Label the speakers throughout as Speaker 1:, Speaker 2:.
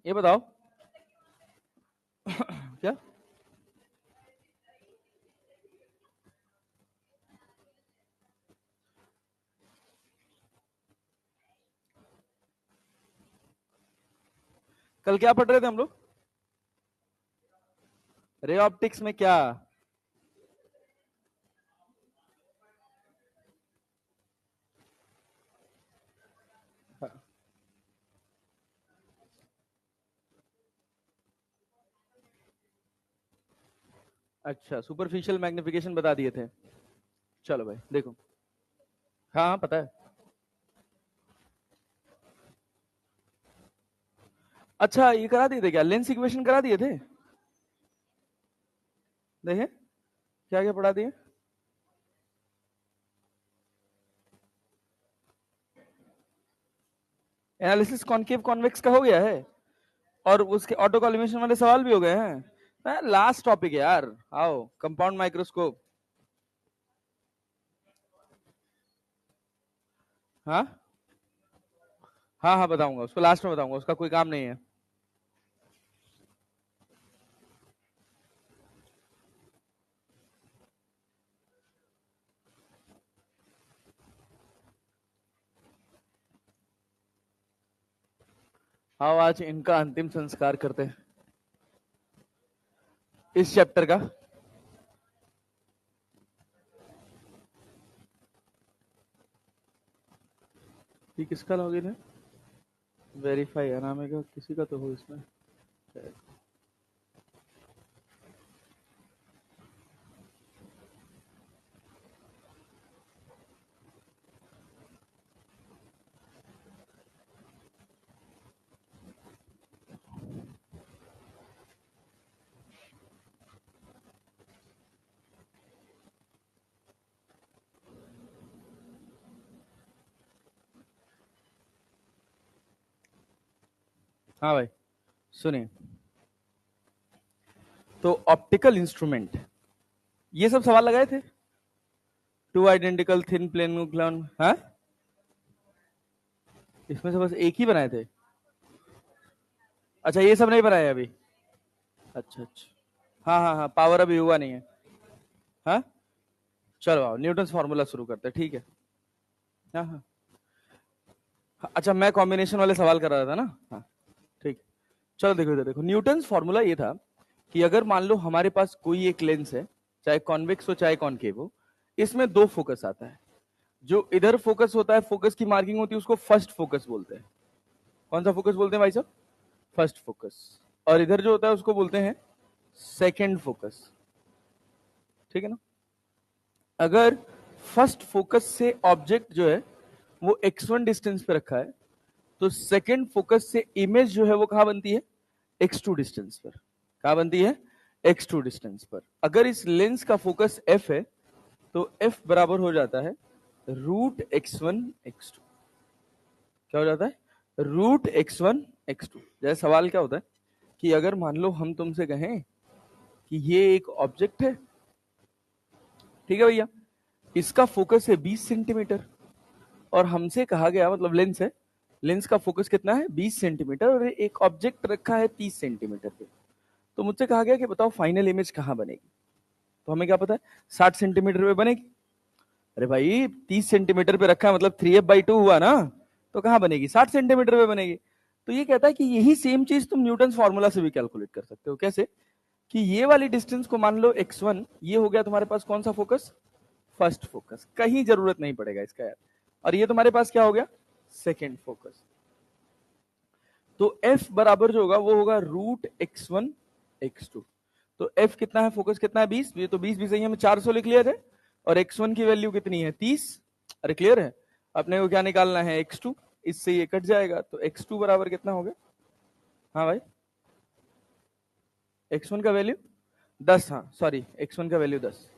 Speaker 1: ये बताओ क्या कल क्या पढ़ रहे थे हम लोग? रे ऑप्टिक्स में क्या? अच्छा, सुपरफिशियल मैग्निफिकेशन बता दिए थे। चलो भाई देखो। हाँ हाँ पता है। अच्छा ये करा दिए थे क्या? लेंस इक्वेशन करा दिए थे? देखे क्या क्या पढ़ा दिए? एनालिसिस कॉनकेव कॉन्वेक्स का हो गया है, और उसके ऑटो कॉलिमेशन वाले सवाल भी हो गए हैं। लास्ट टॉपिक है यार। आओ, कंपाउंड माइक्रोस्कोप। हाँ हाँ हाँ बताऊंगा उसको, लास्ट में बताऊंगा, उसका कोई काम नहीं है। आओ आज इनका अंतिम संस्कार करते हैं इस चैप्टर का। ये किसका लॉगिन है? वेरीफाई अनामिका किसी का तो हो इसमें। हाँ भाई सुनिए, तो ऑप्टिकल इंस्ट्रूमेंट, ये सब सवाल लगाए थे। टू आइडेंटिकल थिन प्लेन न्यूक्लियन, हाँ इसमें से बस एक ही बनाए थे। अच्छा ये सब नहीं बनाए अभी? अच्छा अच्छा। हाँ हाँ हाँ, पावर अभी हुआ नहीं है। हाँ चलो आओ न्यूटन फॉर्मूला शुरू करते हैं, ठीक है। हाँ हाँ हाँ, अच्छा मैं कॉम्बिनेशन वाले सवाल कर रहा था ना। हाँ ठीक है। चलो देखो इधर देखो, न्यूटन फॉर्मूला ये था कि अगर मान लो हमारे पास कोई एक लेंस है, चाहे कॉन्वेक्स हो चाहे कॉनकेव हो, इसमें दो फोकस आता है। जो इधर फोकस होता है, फोकस की मार्किंग होती है, उसको फर्स्ट फोकस बोलते हैं। कौन सा फोकस बोलते हैं भाई साहब? First focus. और इधर जो होता है उसको बोलते हैं सेकेंड फोकस। ठीक है ना? अगर फर्स्ट फोकस से ऑब्जेक्ट जो है वो x1 डिस्टेंस पे रखा है, तो सेकेंड फोकस से इमेज जो है वो कहां बनती है? x2 डिस्टेंस पर। कहां बनती है? x2 डिस्टेंस पर। अगर इस लेंस का फोकस f है, तो f बराबर हो जाता है रूट x1 x2। क्या हो जाता है? Root x1 x2। जैसे सवाल क्या होता है कि अगर मान लो हम तुमसे कहें कि ये एक ऑब्जेक्ट है, ठीक है भैया, इसका फोकस है 20 सेंटीमीटर, और हमसे कहा गया, मतलब लेंस है, लेंस का फोकस कितना है? 20 सेंटीमीटर, और एक ऑब्जेक्ट रखा है 30 सेंटीमीटर पे। तो मुझसे कहा गया कि बताओ फाइनल इमेज कहां बनेगी। तो हमें क्या पता है? 60 सेंटीमीटर पे बनेगी। अरे भाई 30 सेंटीमीटर पे रखा है मतलब 3f/2 हुआ ना, तो कहां बनेगी? 60 सेंटीमीटर पे बनेगी। तो ये कहता है कि यही सेम चीज तुम न्यूटन फॉर्मूला से भी कैलकुलेट कर सकते हो। कैसे? कि ये वाली डिस्टेंस को मान लो x1, ये हो गया तुम्हारे पास कौन सा फोकस? First focus. कहीं जरूरत नहीं पड़ेगा इसका यार। और ये तुम्हारे पास क्या हो गया? Second focus. तो f बराबर जो होगा वो होगा रूट x1 x2। तो f कितना है? फोकस कितना है? 20। ये तो 20 भी सही है, हमें 400 लिख लिया थे। और x1 की वैल्यू कितनी है? 30। अरे क्लियर है? अपने को क्या निकालना है? x2। इससे ये कट जाएगा, तो x2 बराबर कितना हो गया? हाँ भाई x1 का वैल्यू 10। हाँ सॉरी, x1 का वैल्यू 10।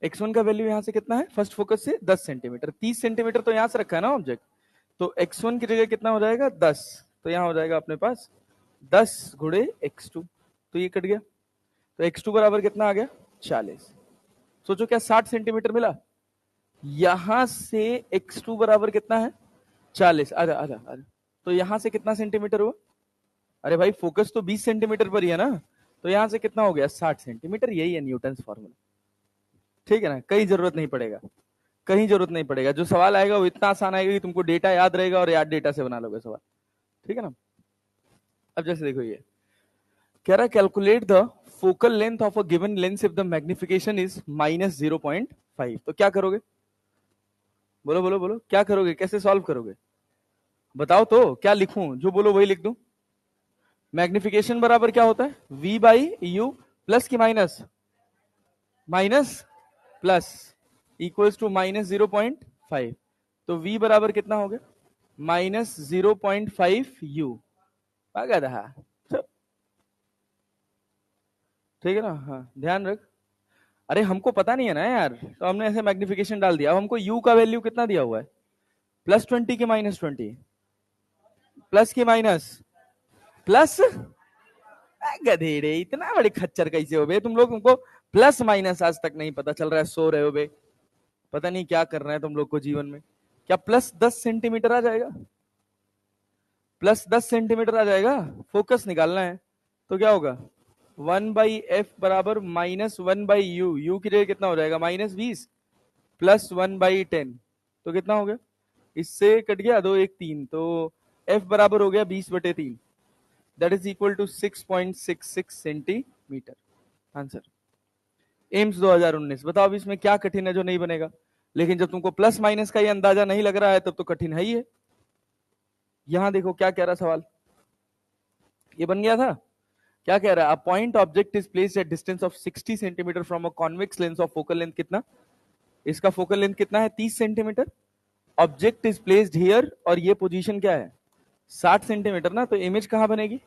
Speaker 1: x1 का वैल्यू यहां से कितना है? फर्स्ट फोकस से 10 सेंटीमीटर। 30 सेंटीमीटर तो यहां से रखा है ना ऑब्जेक्ट, तो x1 की जगह कितना हो जाएगा? 10। तो यहां हो जाएगा अपने पास 10 गुणे x2। तो ये कट गया, तो x2 बराबर कितना आ गया? 40। सोचो क्या 60 सेंटीमीटर मिला? यहां से x2 बराबर कितना है? 40। आधा आधा आधा। तो यहां से कितना सेंटीमीटर हुआ? अरे भाई फोकस तो 20 सेंटीमीटर पर ही है ना, तो यहां से कितना हो गया 60 सेंटीमीटर, यही है न्यूटन फॉर्मूला। ठीक है ना, कहीं जरूरत नहीं पड़ेगा, कहीं जरूरत नहीं पड़ेगा, जो सवाल आएगा वो इतना आसान आएगा कि तुमको डेटा याद रहेगा और याद डेटा से बना लोगे सवाल। ठीक है ना। अब जैसे देखो ये कह रहा है calculate the focal length of a given lens if the magnification is -0.5, तो क्या करोगे? बोलो बोलो बोलो, क्या करोगे, कैसे सॉल्व करोगे? बताओ तो, क्या लिखूं, जो बोलो वही लिख दूं। मैग्निफिकेशन बराबर क्या होता है, v बाई यू, प्लस की minus, minus plus, equals to -0.5, तो v बराबर कितना हो गया, -0.5u। आ था। ठीक है ना, हाँ ध्यान रख। अरे हमको पता नहीं है ना यार, तो हमने ऐसे मैग्निफिकेशन डाल दिया। अब हमको u का वैल्यू कितना दिया हुआ है, +20 के -20, प्लस की माइनस, प्लस, गधेड़े इतना बड़े खच्चर कैसे हो बे तुम लोग, तुमको प्लस माइनस आज तक नहीं पता चल रहा है, सो रहे हो बे, पता नहीं क्या कर रहे हैं तुम लोग को जीवन में। क्या +10 सेंटीमीटर आ जाएगा, +10 सेंटीमीटर आ जाएगा, फोकस निकालना है, तो क्या होगा 1/f बराबर -1/u, u की जगह कितना हो जाएगा -20, प्लस 1/10, तो कितना हो गया, इससे कट गया 2 1 3, तो f बराबर हो गया 20/3, that is equal to 6.66 centimetre. Answer AIIMS 2019। बताओ अब इसमें क्या कठिन है जो नहीं बनेगा, लेकिन जब तुमको प्लस माइनस का ये अंदाजा नहीं लग रहा है तब तो कठिन है ही है। यहां देखो क्या कह रहा सवाल, ये बन गया था। क्या कह रहा है, a point object is placed at distance of 60 centimetre from a convex lens of focal length कितना, इसका फोकल लेंथ कितना है 30 centimetre, object is placed here, और ये पोजीशन क्या है 60 सेंटीमीटर ना, तो इमेज कहां बनेगी,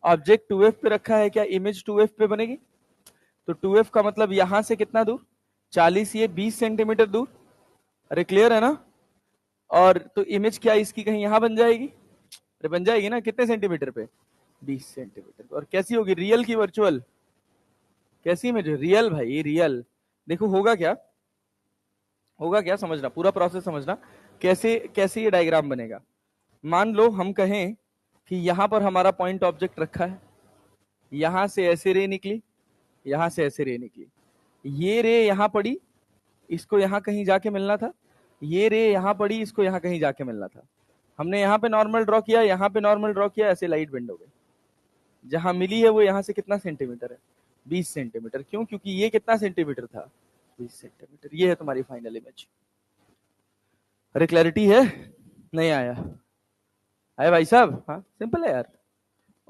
Speaker 1: ऑब्जेक्ट 2f पे रखा है, क्या इमेज 2f पे बनेगी, तो 2f का मतलब यहां से कितना दूर 40, ये 20 सेंटीमीटर दूर। अरे क्लियर है ना, और तो इमेज क्या इसकी कहीं यहां बन जाएगी, अरे बन जाएगी ना, कितने सेंटीमीटर पे 20 सेंटीमीटर, और कैसी होगी, रियल की वर्चुअल, कैसी इमेज, रियल भाई रियल। देखो होगा क्या, होगा क्या समझना, पूरा प्रोसेस समझना, कैसे कैसे ये डायग्राम बनेगा। मान लो हम कहें कि यहां पर हमारा पॉइंट ऑब्जेक्ट रखा है, यहां से ऐसे रे निकली, यहां से ऐसे रे निकली, ये रे यहां पड़ी, इसको यहां कहीं जाके मिलना था, ये रे यहां पड़ी, इसको यहां कहीं जाके मिलना था, हमने यहां पे नॉर्मल ड्रॉ किया, यहां पे नॉर्मल ड्रॉ किया, ऐसे लाइट बेंड हो गई, जहां मिली है वो यहां से कितना सेंटीमीटर है 20 सेंटीमीटर, क्यों, क्योंकि ये कितना सेंटीमीटर था 20 सेंटीमीटर, ये है तुम्हारी फाइनल इमेज। अरे क्लैरिटी है, नहीं आया, आया भाई साहब, हाँ सिंपल है यार।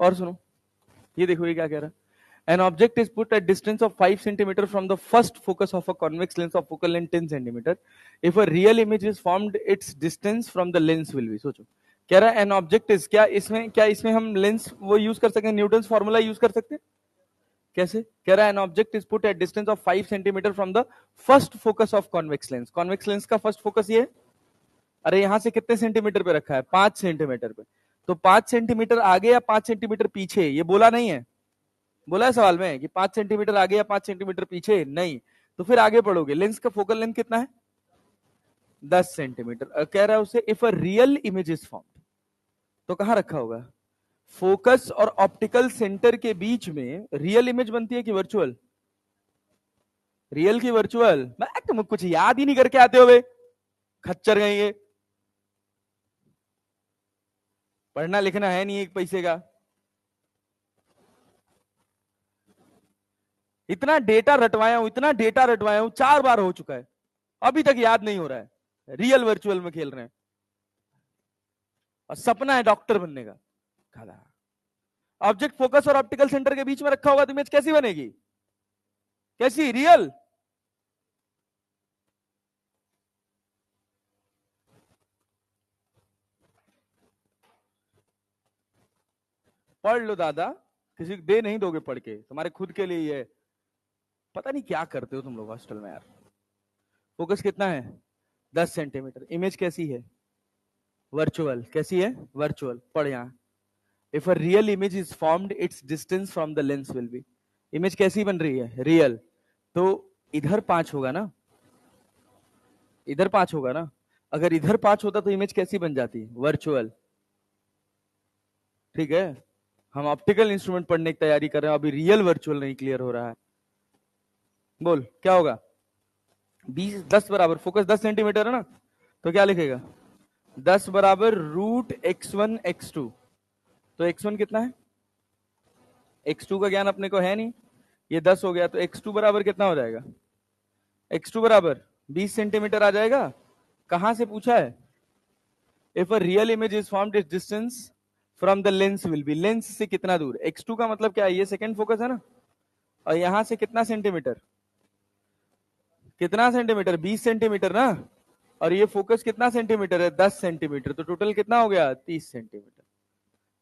Speaker 1: और सुनो, ये देखो ये क्या कह रहा है, an object is put at distance of 5 centimeter from the first focus of a convex lens of focal length 10 centimeter, if a real image is formed its distance from the lens will be, सोचो कह रहा है an object is, क्या इसमें हम lens वो use कर सकते हैं, न्यूटन फॉर्मूला यूज कर सकते हैं, कैसे, कह रहा है an object is put at distance of 5 centimeter from the first focus of convex lens, convex lens का फर्स्ट फोकस ये है, अरे यहां से कितने सेंटीमीटर पे रखा है 5 सेंटीमीटर पे, तो 5 सेंटीमीटर आगे या 5 सेंटीमीटर पीछे, ये बोला नहीं है, बोला है सवाल में कि 5 सेंटीमीटर आगे या 5 सेंटीमीटर पीछे, नहीं, तो फिर आगे पढ़ोगे, लेंस का फोकल लेंथ कितना है 10 सेंटीमीटर, कह रहा है उसे if a real image is formed, तो कहां रखा होगा, फोकस और ऑप्टिकल सेंटर के बीच में रियल इमेज बनती है कि वर्चुअल, रियल की वर्चुअल, तुम कुछ याद ही नहीं करके आते हो वे, खच्चर गए ये, पढ़ना लिखना है नहीं एक पैसे का, इतना डेटा रटवाया हूं, इतना डेटा रटवाया हूं, 4 बार हो चुका है, अभी तक याद नहीं हो रहा है, रियल वर्चुअल में खेल रहे हैं, और सपना है डॉक्टर बनने का, खाला ऑब्जेक्ट फोकस और ऑप्टिकल सेंटर के बीच में रखा होगा तो इमेज कैसी बनेगी, कैसी, रियल। पढ़ लो दादा, किसी को दे नहीं दोगे पढ़ के, तुम्हारे खुद के लिए ही है, पता नहीं क्या करते हो तुम लोग हॉस्टल में यार। फोकस कितना है 10 सेंटीमीटर, इमेज कैसी है वर्चुअल, कैसी है वर्चुअल, पढ़ यहां, if a real image is formed it's distance from the lens will be, image कैसी बन रही है रियल, तो इधर 5 होगा ना, इधर 5 होगा ना, अगर इधर 5 होता तो इमेज कैसी बन जाती वर्चुअल, ठीक है, हम ऑप्टिकल इंस्ट्रूमेंट पढ़ने की तैयारी कर रहे हैं, अभी रियल वर्चुअल नहीं क्लियर हो रहा है। बोल क्या होगा? 10 बराबर, फोकस 10 सेंटीमीटर है ना, तो क्या लिखेगा? 10 बराबर रूट x1 x2। तो x1 कितना है? x2 का ज्ञान अपने को है नहीं, ये 10 हो गया, तो x2 बराबर कितना हो जाएगा? x2 बराबर 20 सेंटीमीटर आ जाएगा। कहां से पूछा है? If a real image is formed, it's distance from the lens will be, lens से कितना दूर? x2 का मतलब क्या है? ये सेकंड फोकस है ना, और यहां से कितना सेंटीमीटर? कितना सेंटीमीटर? 20 सेंटीमीटर ना, और ये फोकस कितना सेंटीमीटर है? 10 सेंटीमीटर, तो टोटल कितना हो गया? 30 सेंटीमीटर।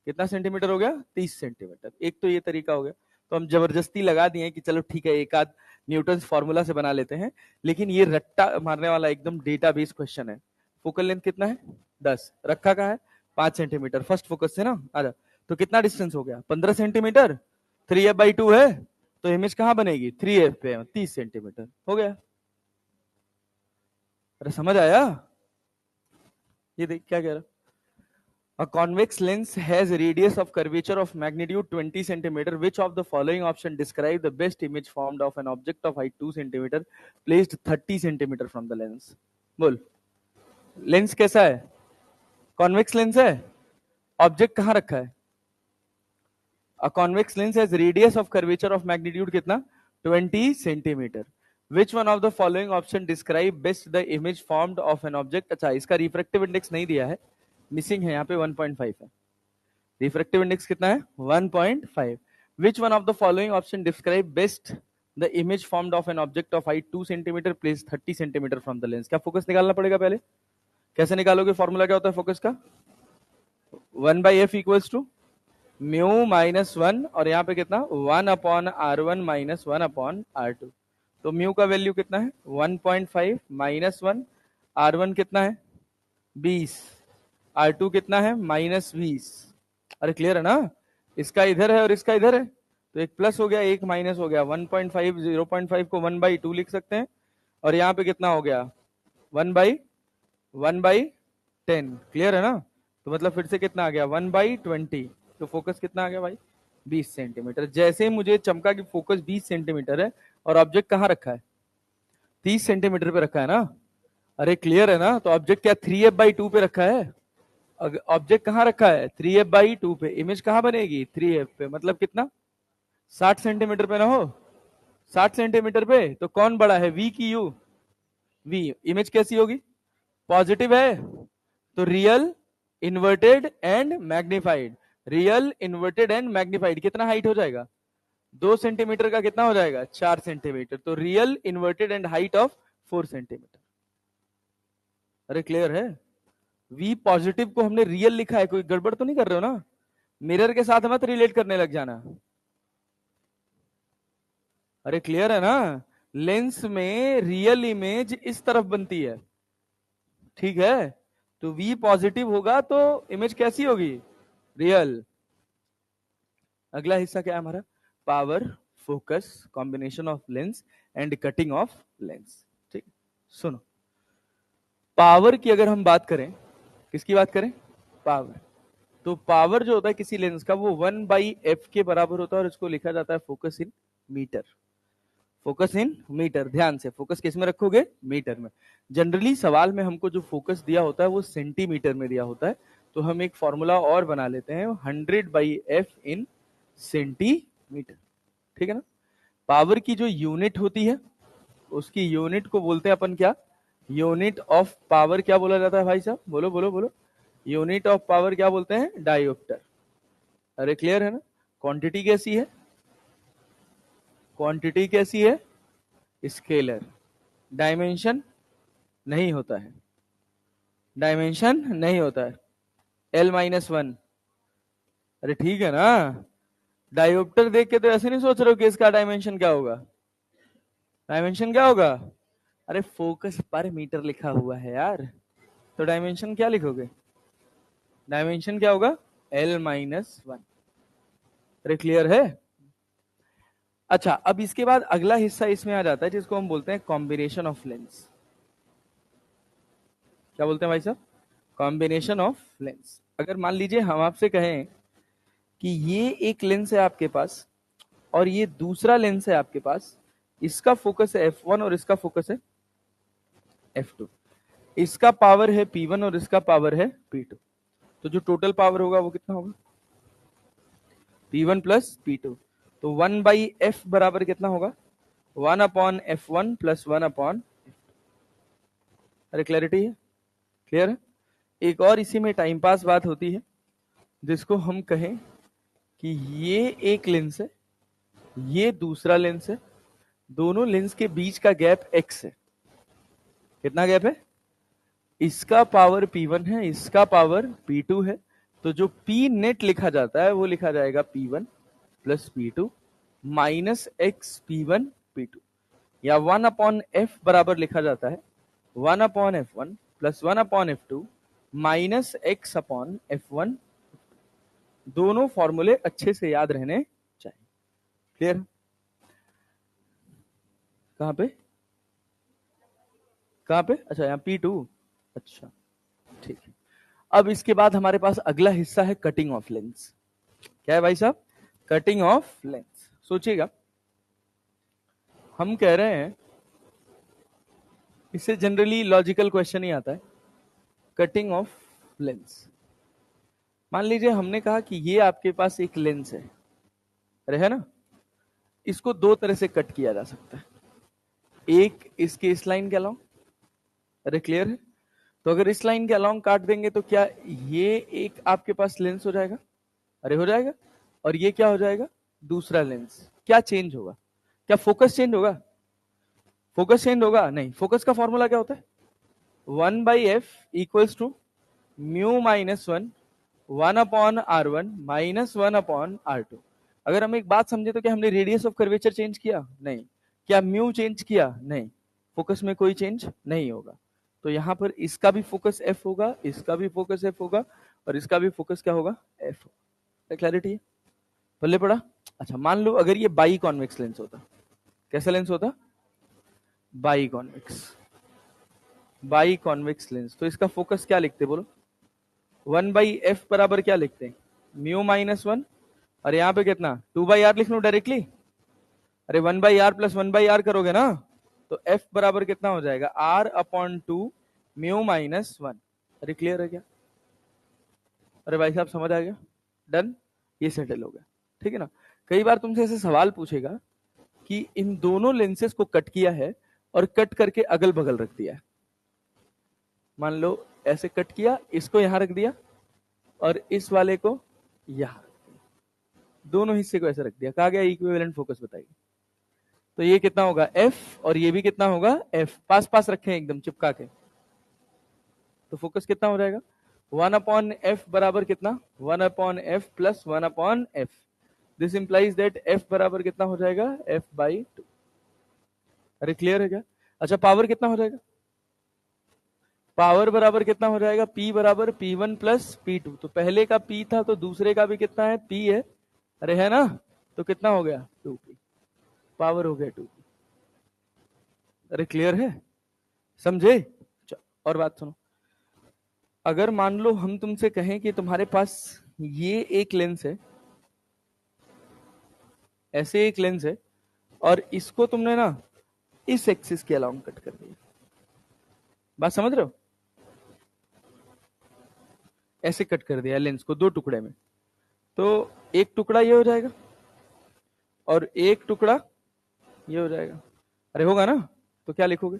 Speaker 1: कितना सेंटीमीटर हो गया? 30 सेंटीमीटर। एक तो ये तरीका हो गया, तो हम जबरदस्ती लगा दिए कि चलो ठीक है एक आध न्यूटन फॉर्मूला से बना लेते हैं, लेकिन ये रट्टा मारने वाला एकदम डेटाबेस क्वेश्चन है। फोकल लेंथ कितना है? 10, रखा कहाँ है? 5 सेंटीमीटर, फर्स्ट फोकस से ना आजा, तो कितना डिस्टेंस हो गया? 15 सेंटीमीटर। 3f/2 है, तो इमेज कहाँ बनेगी? 3f पे 30 सेंटीमीटर हो गया। अरे समझ आया? ये देख क्या कह रहा, a convex lens has a radius of curvature of magnitude 20 centimeter. Which of the following option describe the best image formed of an object of height 2 centimeter placed 30 centimeter from the lens? बोल, lens कैसा है? Convex lens है। Object कहां रखा है? A convex lens has radius of curvature of magnitude कितना? 20 centimeter. Which one of the following option describe best the image formed of an object? अच्छा, इसका रिफ्रैक्टिव इंडेक्स नहीं दिया है, मिसिंग है यहाँ पे, 1.5 है। रिफ्रैक्टिव इंडेक्स कितना है? 1.5. Which one of the following option describe best the image formed of an object of height 2 centimeter placed 30 centimeter from the lens? क्या फोकस निकालना पड़ेगा पहले? कैसे निकालोगे? फॉर्मूला क्या होता है फोकस का? 1/f इक्वल्स टू म्यू -1, और यहाँ पे कितना? 1/r1 - 1/r2। तो म्यू का वैल्यू कितना है? 1.5 -1, r1 कितना है? 20, r2 कितना है? -20। अरे क्लियर है ना? इसका इधर है और इसका इधर है, तो एक प्लस हो गया एक माइनस हो गया। 1.5, 0.5 को 1/2 लिख सकते हैं, और यहाँ पे कितना हो गया? 1/10। क्लियर है ना? तो मतलब फिर से कितना आ गया? 1/20। तो फोकस कितना आ गया भाई? 20 सेंटीमीटर। जैसे ही मुझे चमका कि फोकस 20 सेंटीमीटर है, और ऑब्जेक्ट कहाँ रखा है? 30 सेंटीमीटर पे रखा है ना। अरे क्लियर है ना? तो ऑब्जेक्ट क्या 3f/2 पे रखा है? ऑब्जेक्ट कहाँ रखा है? 3f/2 पे। इमेज कहाँ बनेगी? 3f पे, मतलब कितना? 60 सेंटीमीटर पे ना हो, 60 सेंटीमीटर पे। तो कौन बड़ा है, v की u? v। इमेज कैसी होगी? पॉजिटिव है, तो real, inverted and magnified. Real, inverted and magnified कितना हाइट हो जाएगा? 2 सेंटीमीटर का कितना हो जाएगा? 4 सेंटीमीटर। तो real, inverted and height of 4 centimetre. अरे क्लियर है? v पॉजिटिव को हमने रियल लिखा है, कोई गड़बड़ तो नहीं कर रहे हो ना? मिरर के साथ मत रिलेट करने लग जाना। अरे क्लियर है ना? लेंस में रियल इमेज इस तरफ बनती है, ठीक है? तो v पॉजिटिव होगा तो इमेज कैसी होगी? रियल। अगला हिस्सा क्या है हमारा? Power, focus, combination of lens and cutting of lens. ठीक, सुनो, पावर की अगर हम बात करें, किसकी बात करें? पावर। तो पावर जो होता है किसी लेंस का, वो 1/f के बराबर होता है, और इसको लिखा जाता है focus in metre. Focus in metre. ध्यान से, फोकस किस में रखोगे? मीटर में। जनरली सवाल में हमको जो फोकस दिया होता है वो सेंटीमीटर में दिया होता है, तो हम एक फॉर्मूला और बना लेते हैं, 100/f इन सेंटीमीटर। ठीक है ना? पावर की जो यूनिट होती है, उसकी यूनिट को बोलते हैं अपन क्या? यूनिट ऑफ पावर क्या बोला जाता है भाई साहब? बोलो बोलो बोलो। यूनिट ऑफ पावर क्या बोलते हैं? डायोप्टर। अरे क्लियर है ना? क्वांटिटी कैसी है? क्वांटिटी कैसी है? स्केलर। डायमेंशन नहीं होता है, डायमेंशन नहीं होता है। L-1। अरे ठीक है ना? डायोप्टर देख के तो ऐसे नहीं सोच रहे हो कि इसका डायमेंशन क्या होगा? डायमेंशन क्या होगा? अरे फोकस पर मीटर लिखा हुआ है यार, तो डायमेंशन क्या लिखोगे? डायमेंशन क्या होगा? L-1। अरे क्लियर है? अच्छा, अब इसके बाद अगला हिस्सा इसमें आ जाता है जिसको हम बोलते हैं कॉम्बिनेशन ऑफ लेंस। क्या बोलते हैं भाई साहब? Combination of lens. अगर मान लीजिए हम आपसे कहें कि ये एक लेंस है आपके पास और ये दूसरा लेंस है आपके पास, इसका फोकस है f1 और इसका फोकस है f2, इसका पावर है p1 और इसका पावर है p2, तो जो टोटल पावर होगा वो कितना होगा, p1 प्लस p2, तो 1/f बराबर कितना होगा, 1/f1 प्लस 1/, अरे क्लैरिटी है, क्लियर है। एक और इसी में टाइम पास बात होती है, जिसको हम कहें कि ये एक लेंस है, ये दूसरा लेंस है, दोनों लेंस के बीच का गैप x है। कितना गैप है, इसका पावर p1 है, इसका पावर p2 है, तो जो p नेट लिखा जाता है वो लिखा जाएगा p1 plus p2 minus x p1 p2, या 1/f बराबर लिखा जाता है 1/f1 plus 1/f2 minus x upon f1। दोनों फॉर्मूले अच्छे से याद रहने चाहिए, क्लियर। कहां पे, कहां पे, अच्छा यहाँ P2, अच्छा ठीक है। अब इसके बाद हमारे पास अगला हिस्सा है कटिंग ऑफ लेंस। क्या है भाई साहब, कटिंग ऑफ लेंस। सोचिएगा, हम कह रहे हैं, इससे जनरली लॉजिकल क्वेश्चन ही आता है, कटिंग ऑफ लेंस। मान लीजिए हमने कहा कि ये आपके पास एक लेंस है, अरे है ना, इसको दो तरह से कट किया जा सकता है, एक इसके इस लाइन के अलाउंग, अरे क्लियर है, तो अगर इस लाइन के अलाउंग काट देंगे तो क्या ये एक आपके पास लेंस हो जाएगा, अरे हो जाएगा, और ये क्या हो जाएगा, दूसरा लेंस। क्या चेंज होगा, क्या फोकस चेंज होगा, फोकस चेंज होगा नहीं, फोकस का फॉर्मूला क्या होता है, 1/f equals to mu minus 1 1/r1 minus 1/r2। अगर हम एक बात समझे तो क्या हमने रेडियस ऑफ कर्वेचर चेंज किया, नहीं। क्या म्यू चेंज किया, नहीं। फोकस में कोई चेंज नहीं होगा, तो यहां पर इसका भी फोकस f होगा, इसका भी फोकस f होगा, और इसका भी फोकस क्या होगा, f होगा। क्लैरिटी है, पल्ले पड़ा। अच्छा मान लो अगर ये बाई कॉन्वेक्स लेंस होता, कैसा लेंस होता, by convex, by convex lens, तो इसका फोकस क्या लिखते बोलो, 1/f बराबर क्या लिखते हैं, म्यू माइनस 1, और यहाँ पे कितना 2/r लिख लू डायरेक्टली, अरे 1/r प्लस 1/r करोगे ना, तो f बराबर कितना हो जाएगा, r/2 म्यू माइनस 1। अरे क्लियर है क्या, अरे भाई साहब समझ आ गया, डन, ये सेटल हो गया, ठीक है ना। कई बार तुमसे ऐसे सवाल पूछेगा कि इन दोनों लेंसेज को कट किया है और कट करके अगल बगल रख दिया है, मान लो ऐसे कट किया, इसको यहां रख दिया और इस वाले को यहां, दोनों हिस्से को ऐसे रख दिया, कहा गया इक्विवेलेंट फोकस बताइए, तो ये कितना होगा f, और ये भी कितना होगा f, पास पास रखे हैं एकदम चिपका के, तो फोकस कितना हो जाएगा, 1/f बराबर कितना, 1/f plus 1/f, this implies that f बराबर कितना हो जाएगा, f/2। अरे क्लियर है क्या, अच्छा पावर कितना हो जाएगा, पावर बराबर कितना हो जाएगा, P बराबर P1 प्लस P2, तो पहले का P था तो दूसरे का भी कितना है, P है, अरे है ना, तो कितना हो गया 2P, पावर हो गया 2P। अरे क्लियर है, समझे। और बात सुनो, अगर मान लो हम तुमसे कहें कि तुम्हारे पास ये एक लेंस है, ऐसे एक लेंस है, और इसको तुमने ना इस एक्सिस के अलाउंग कट कर दिया, बात समझ रहे हो, ऐसे कट कर दिया लेंस को दो टुकड़े में, तो एक टुकड़ा ये हो जाएगा और एक टुकड़ा ये हो जाएगा, अरे होगा ना, तो क्या लिखोगे,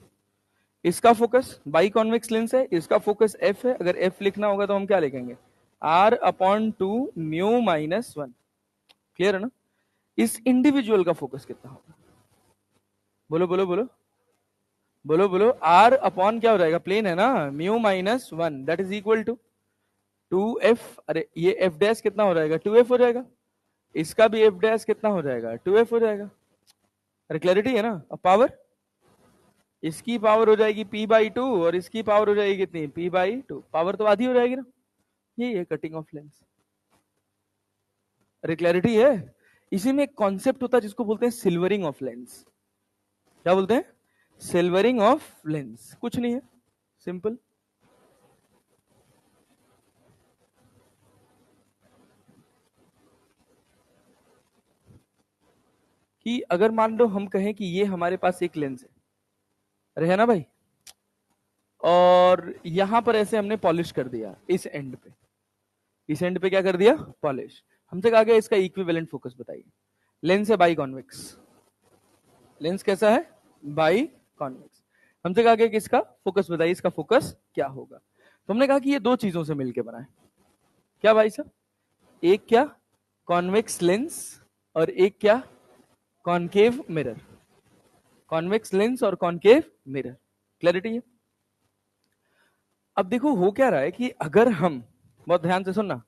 Speaker 1: इसका फोकस बाई कॉन्वेक्स लेंस है, इसका फोकस f है, अगर f लिखना होगा तो हम क्या लिखेंगे, r/2 म्यू माइनस 1, क्लियर है ना। इस इंडिविजुअल का फोकस कितना होगा, बोलो बोलो बोलो बोलो बोलो, r अपॉन क्या हो जाएगा, प्लेन है ना, mu minus 1 that is equal to 2f, अरे ये f डैश कितना हो जाएगा, 2f हो जाएगा, इसका भी f डैश कितना हो जाएगा, 2f हो जाएगा। अरे क्लैरिटी है ना। अब पावर, इसकी पावर हो जाएगी p/2 और इसकी पावर हो जाएगी कितनी, p/2, पावर तो आधी हो जाएगी ना, यही है कटिंग ऑफ लेंस। अरे क्लैरिटी है, इसी में एक कॉन्सेप्ट होता है जिसको बोलते हैं सिल्वरिंग ऑफ लेंस। क्या बोलते हैं, सिल्वरिंग ऑफ लेंस, कुछ नहीं है, सिंपल, कि अगर मान लो हम कहें कि ये हमारे पास एक लेंस है, अरे है ना भाई, और यहां पर ऐसे हमने पॉलिश कर दिया इस एंड पे, इस एंड पे क्या कर दिया, पॉलिश। हमसे कहा गया इसका इक्विवेलेंट फोकस बताइए। लेंस है बाई कॉन्वेक्स, लेंस कैसा है, बाई कॉन्वेक्स। हमसे कहा गया कि इसका फोकस बताइए, इसका फोकस क्या होगा। तो हमने कहा कि ये दो चीजों से मिलकर बना है। क्या भाई साहब, एक क्या, कॉन्वेक्स लेंस, और एक क्या, कॉनकेव मिरर। कॉन्वेक्स लेंस और कॉनकेव मिरर, क्लैरिटी है। अब देखो हो क्या रहा है कि अगर हम, बहुत ध्यान से सुनना,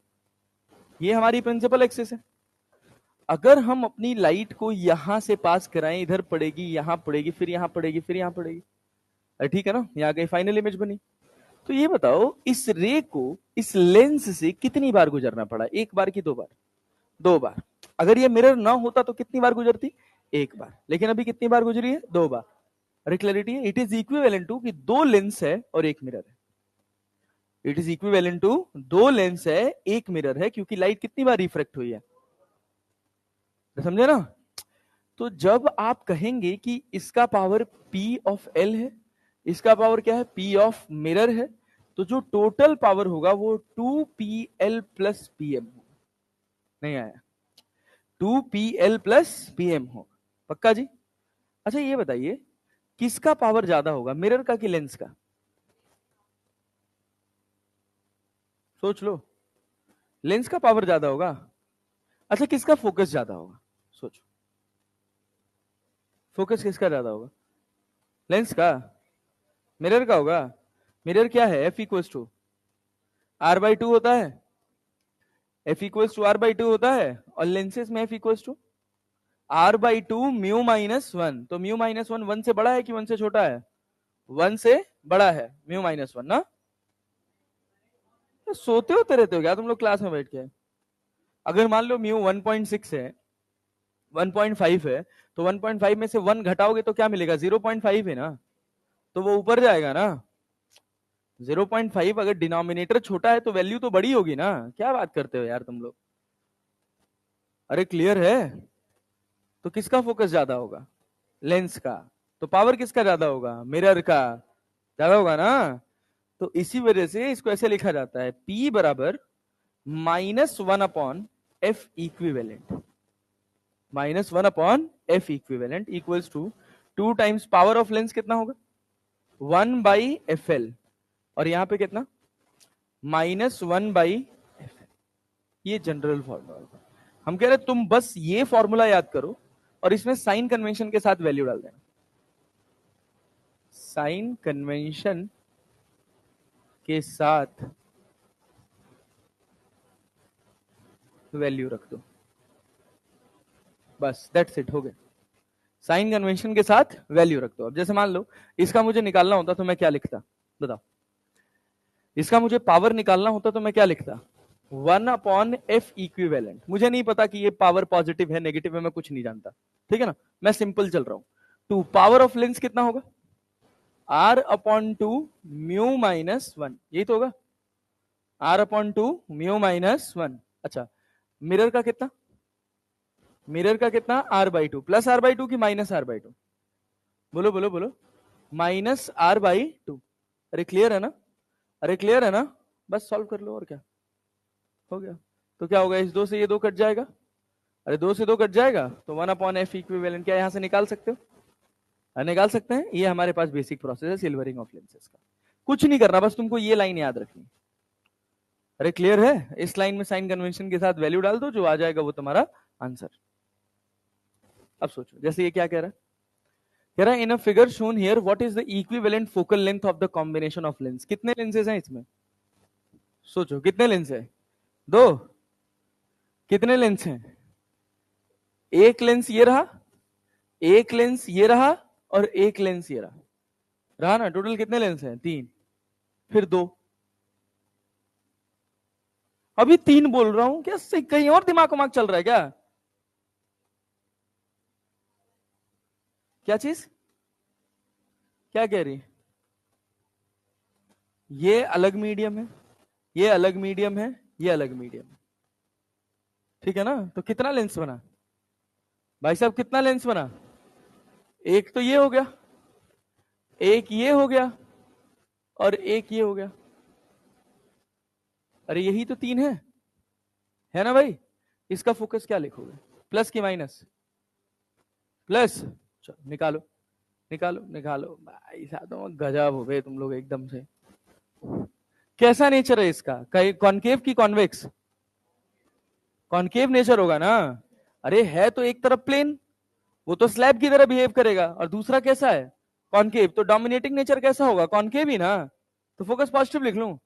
Speaker 1: ये हमारी प्रिंसिपल एक्सिस है। अगर हम अपनी लाइट को यहां से पास कराएं, इधर पड़ेगी, यहां पड़ेगी, फिर यहां पड़ेगी, फिर यहां पड़ेगी, ठीक है ना, यहाँ गई फाइनल इमेज बनी। तो ये बताओ इस रे को इस लेंस से कितनी बार गुजरना पड़ा, एक बार की दो बार, दो बार। अगर ये मिरर ना होता तो कितनी बार गुजरती, एक बार, लेकिन अभी कितनी बार गुजरी है, दो बार। अरे क्लैरिटी है, इट इज इक्विवेलेंट टू कि दो लेंस है और एक मिरर है। इट इज इक्विवेलेंट टू दो लेंस है एक मिरर है, क्योंकि लाइट कितनी बार रिफ्रेक्ट हुई है, समझे ना। तो जब आप कहेंगे कि इसका पावर P ऑफ L है, इसका पावर क्या है, P ऑफ मिरर है, तो जो टोटल पावर होगा वो 2PL प्लस PM होगा। नहीं आया, 2PL प्लस PM होगा, पक्का जी। अच्छा ये बताइए किसका पावर ज्यादा होगा, मिरर का कि लेंस का, सोच लो। लेंस का पावर ज्यादा होगा। अच्छा किसका फोकस ज्यादा होगा, सोचो, फोकस किसका ज्यादा होगा, लेंस का, मिरर का होगा। मिरर क्या है, F इक्वल्स टू R/2 होता है, F इक्वल्स टू R/2 होता है, और लेंसेज में F equals to R/2 mu minus one. तो म्यू माइनस वन, वन से बड़ा है कि वन से छोटा है, वन से बड़ा है, म्यू माइनस वन ना। तो सोते होते रहते हो क्या तुम लोग क्लास में बैठ के। अगर मान लो म्यू 1.6 है, 1.5 है, तो 1.5 में से 1 घटाओगे तो क्या मिलेगा, 0.5 है ना, तो वो ऊपर जाएगा ना। 0.5 अगर डिनोमिनेटर छोटा है तो वैल्यू तो बड़ी होगी ना, क्या बात करते हो यार तुम लोग। अरे क्लियर है। तो किसका फोकस ज्यादा होगा, लेंस का। तो पावर किसका ज्यादा होगा, मिरर का ज्यादा होगा ना। तो इसी वजह से इसको ऐसे लिखा जाता है, P बराबर -1/F equivalent, -1/F equivalent equals to 2 times power of lens कितना होगा, 1/FL, और यहां पे कितना, -1/FL। ये जनरल फॉर्मूला। हम कह रहे तुम बस ये फॉर्मूला याद करो और इसमें साइन कन्वेंशन के साथ वैल्यू डाल देना, साइन कन्वेंशन के साथ वैल्यू रख दो, बस दैट्स इट, हो गया। साइन कन्वेंशन के साथ वैल्यू रख दो। अब जैसे मान लो इसका मुझे निकालना होता तो मैं क्या लिखता, बताओ, इसका मुझे पावर निकालना होता तो मैं क्या लिखता, 1/F इक्विवेलेंट। मुझे नहीं पता कि ये पावर पॉजिटिव है नेगेटिव है, मैं कुछ नहीं जानता, ठीक है ना, मैं सिंपल चल रहा हूं। टू पावर ऑफ लेंस कितना होगा, R/2 म्यू माइनस वन, यही तो होगा, R/2 म्यू माइनस वन। अच्छा मिरर का कितना, मिरर का कितना, R/2 प्लस R/2 की माइनस R/2, बोलो बोलो बोलो, -R/2। अरे क्लियर है ना, अरे क्लियर है ना, बस सॉल्व कर लो और क्या, हो गया। तो क्या होगा, इस दो से ये दो कट जाएगा, अरे दो से दो कट जाएगा, तो 1/F इक्विवेलेंट क्या यहां से निकाल सकते हो, निकाल सकते हैं। ये हमारे पास बेसिक प्रोसेस है सिल्वरिंग ऑफ लेंसेज का, कुछ नहीं करना, बस तुमको ये लाइन याद रखनी। अरे क्लियर है, इस लाइन में साइन कन्वेंशन के साथ वैल्यू डाल दो, जो आ जाएगा वो तुम्हारा आंसर। अब सोचो जैसे ये क्या कह रहा है, कह रहा है in a figure shown here what is the equivalent focal length of the combination of lens. कितने लेंसेज हैं इसमें, सोचो कितने लेंस है, दो, कितने लेंस हैं, एक लेंस ये रहा, एक लेंस ये रहा, और एक लेंस ये रहा, रहा ना, टोटल कितने लेंस हैं, तीन, फिर दो, अभी तीन बोल रहा हूं क्या, कहीं और दिमाग उमाग चल रहा है क्या, क्या चीज, क्या कह रही, ये अलग मीडियम है, ये अलग मीडियम है, ये अलग मीडियम है, ठीक है ना। तो कितना लेंस बना, भाई साहब कितना लेंस बना? एक तो ये हो गया, एक ये हो गया, और एक ये हो गया। अरे यही तो तीन है ना भाई? इसका फोकस क्या लिखोगे? प्लस की माइनस? प्लस। चलो निकालो, निकालो निकालो भाई साहब, तुम गजब हो गए तुम लोग एकदम से। कैसा नेचर है इसका? कॉनकेव की कॉन्वेक्स? कॉनकेव नेचर होगा ना। अरे है तो एक तरफ प्लेन, वो तो स्लैब की तरह बिहेव करेगा, और दूसरा कैसा है? कॉनकेव। तो डोमिनेटिंग नेचर कैसा होगा? कॉनकेव ही ना। तो फोकस पॉजिटिव लिख लूं?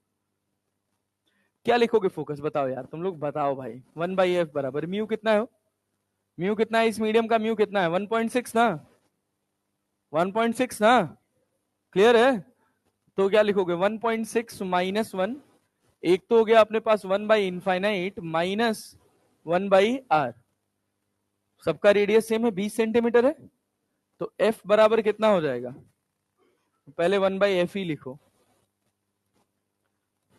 Speaker 1: क्या लिखोगे फोकस? बताओ यार तुम लोग, बताओ भाई। 1/f बराबर म्यू कितना है? म्यू कितना है इस मीडियम का? म्यू कितना है? 1.6 ना? 1.6 ना? क्लियर है? तो क्या लिखोगे? 1.6 माइनस वन। एक तो हो गया अपने पास 1/इनफाइनाइट माइनस 1/r। सबका रेडियस सेम है, 20 सेंटीमीटर है। तो f बराबर कितना हो जाएगा? पहले 1/f ही लिखो।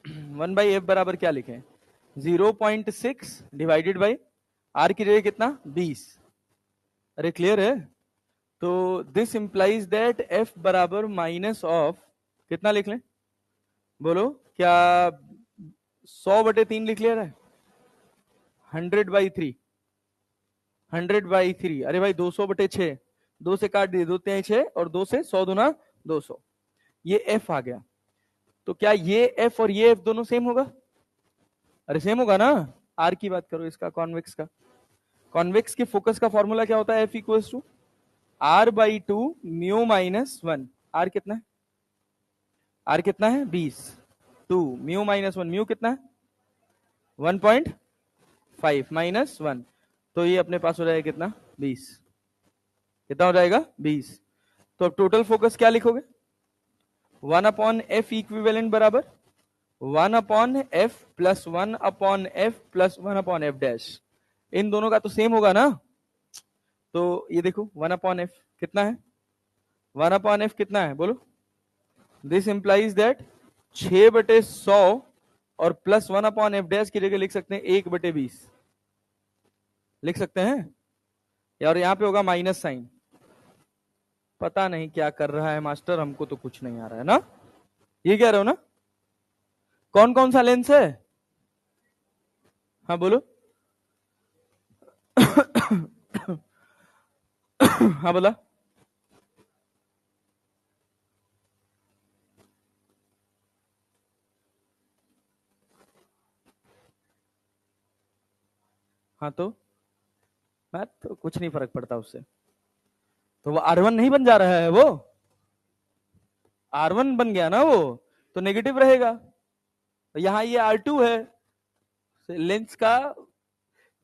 Speaker 1: 1/f बराबर क्या लिखें? 0.6 डिवाइडेड बाई r की जगह कितना? 20। अरे क्लियर है? तो दिस इंप्लाइज दैट f बराबर माइनस ऑफ कितना लिख लें? बोलो क्या? 100/3 लिख लिया है? 100/3। 100/3। अरे भाई 200/6। दो से काट दिए, 2×3 = 6, और 2 से 100 दूना 200। ये f आ गया। तो क्या ये f और ये f दोनों सेम होगा? अरे सेम होगा ना। r की बात करो, इसका कॉन्वेक्स का। कॉन्वेक्स के फोकस का फॉर्मूला क्या होता है? f equals to r/2 mu minus one. r कितना है? r कितना है? 20। 2 म्यू माइनस वन। म्यू कितना है? 1.5 माइनस वन। तो ये अपने पास हो जाएगा कितना? 20। कितना हो जाएगा? 20। तो अब टोटल फोकस क्या लिखोगे? 1/f इक्विवेलेंट बराबर 1/f plus 1/f plus 1/f dash. इन दोनों का तो सेम होगा ना। तो ये देखो 1/f कितना है? 1/f कितना है बोलो? दिस इंप्लाइज दैट 6/100 और प्लस 1/f डैश की जगह लिख सकते हैं 1/20। लिख सकते हैं। और यहां पे होगा माइनस साइन। पता नहीं क्या कर रहा है मास्टर, हमको तो कुछ नहीं आ रहा है ना। ये कह रहे हो ना? कौन कौन सा लेंस है? हाँ बोलो। हाँ बोला। हाँ मैं तो कुछ नहीं फर्क पड़ता उससे। तो वो R1 नहीं बन जा रहा है? वो R1 बन गया ना वो, तो नेगेटिव रहेगा। यहां ये R2 है। लेंस का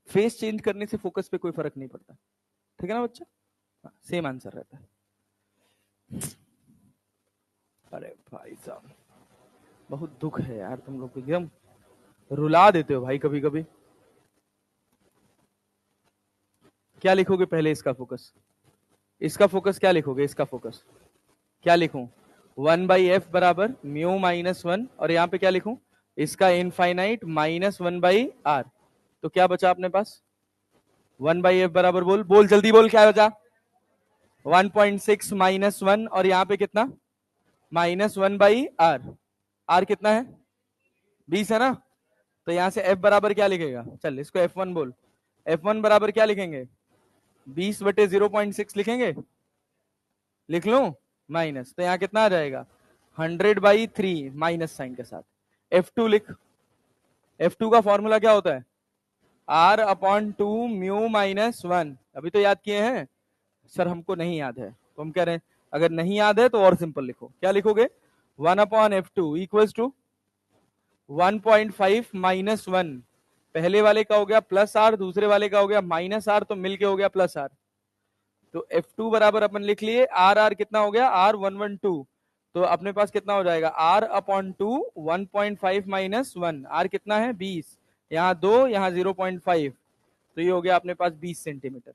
Speaker 1: फेस चेंज करने से फोकस पे कोई फर्क नहीं पड़ता। ठीक है ना बच्चा? सेम आंसर रहता है। अरे भाई साहब बहुत दुख है यार, तुम लोग एकदम रुला देते हो भाई कभी कभी। क्या लिखोगे पहले इसका फोकस? इसका फोकस क्या लिखोगे? इसका फोकस क्या लिखूं? 1/f बराबर म्यू माइनस वन, और यहां पे क्या लिखूं? इसका इनफाइनाइट माइनस 1/r। तो क्या बचा अपने पास? 1/f बराबर बोल बोल जल्दी बोल, क्या बचा? 1.6 माइनस वन, और यहां पे कितना? Minus 1/r। r कितना है? 20 है ना? तो यहां से f बराबर क्या लिखेगा? चल इसको f1 बोल। f1 बराबर क्या लिखेंगे? 20/0.6 लिखेंगे। लिख लूं? माइनस, तो यहां कितना आ जाएगा? 100/3 माइनस साइन के साथ। f2 लिख। f2 का फॉर्मूला क्या होता है? r/2 mu minus one. अभी तो याद किए हैं सर, हमको नहीं याद है तो हम कह रहे हैं अगर नहीं याद है तो और सिंपल लिखो। क्या लिखोगे? 1/f2 equals to 1.5 minus one. पहले वाले का हो गया प्लस आर, दूसरे वाले का हो गया माइनस आर, तो मिलके हो गया प्लस आर। तो F2 बराबर अपन लिख लिए R कितना हो गया? R112। तो अपने पास कितना हो जाएगा? R/2 1.5 minus one. R कितना है? 20। यहाँ 2, यहाँ 0.5, तो ये हो गया अपने पास 20 सेंटीमीटर।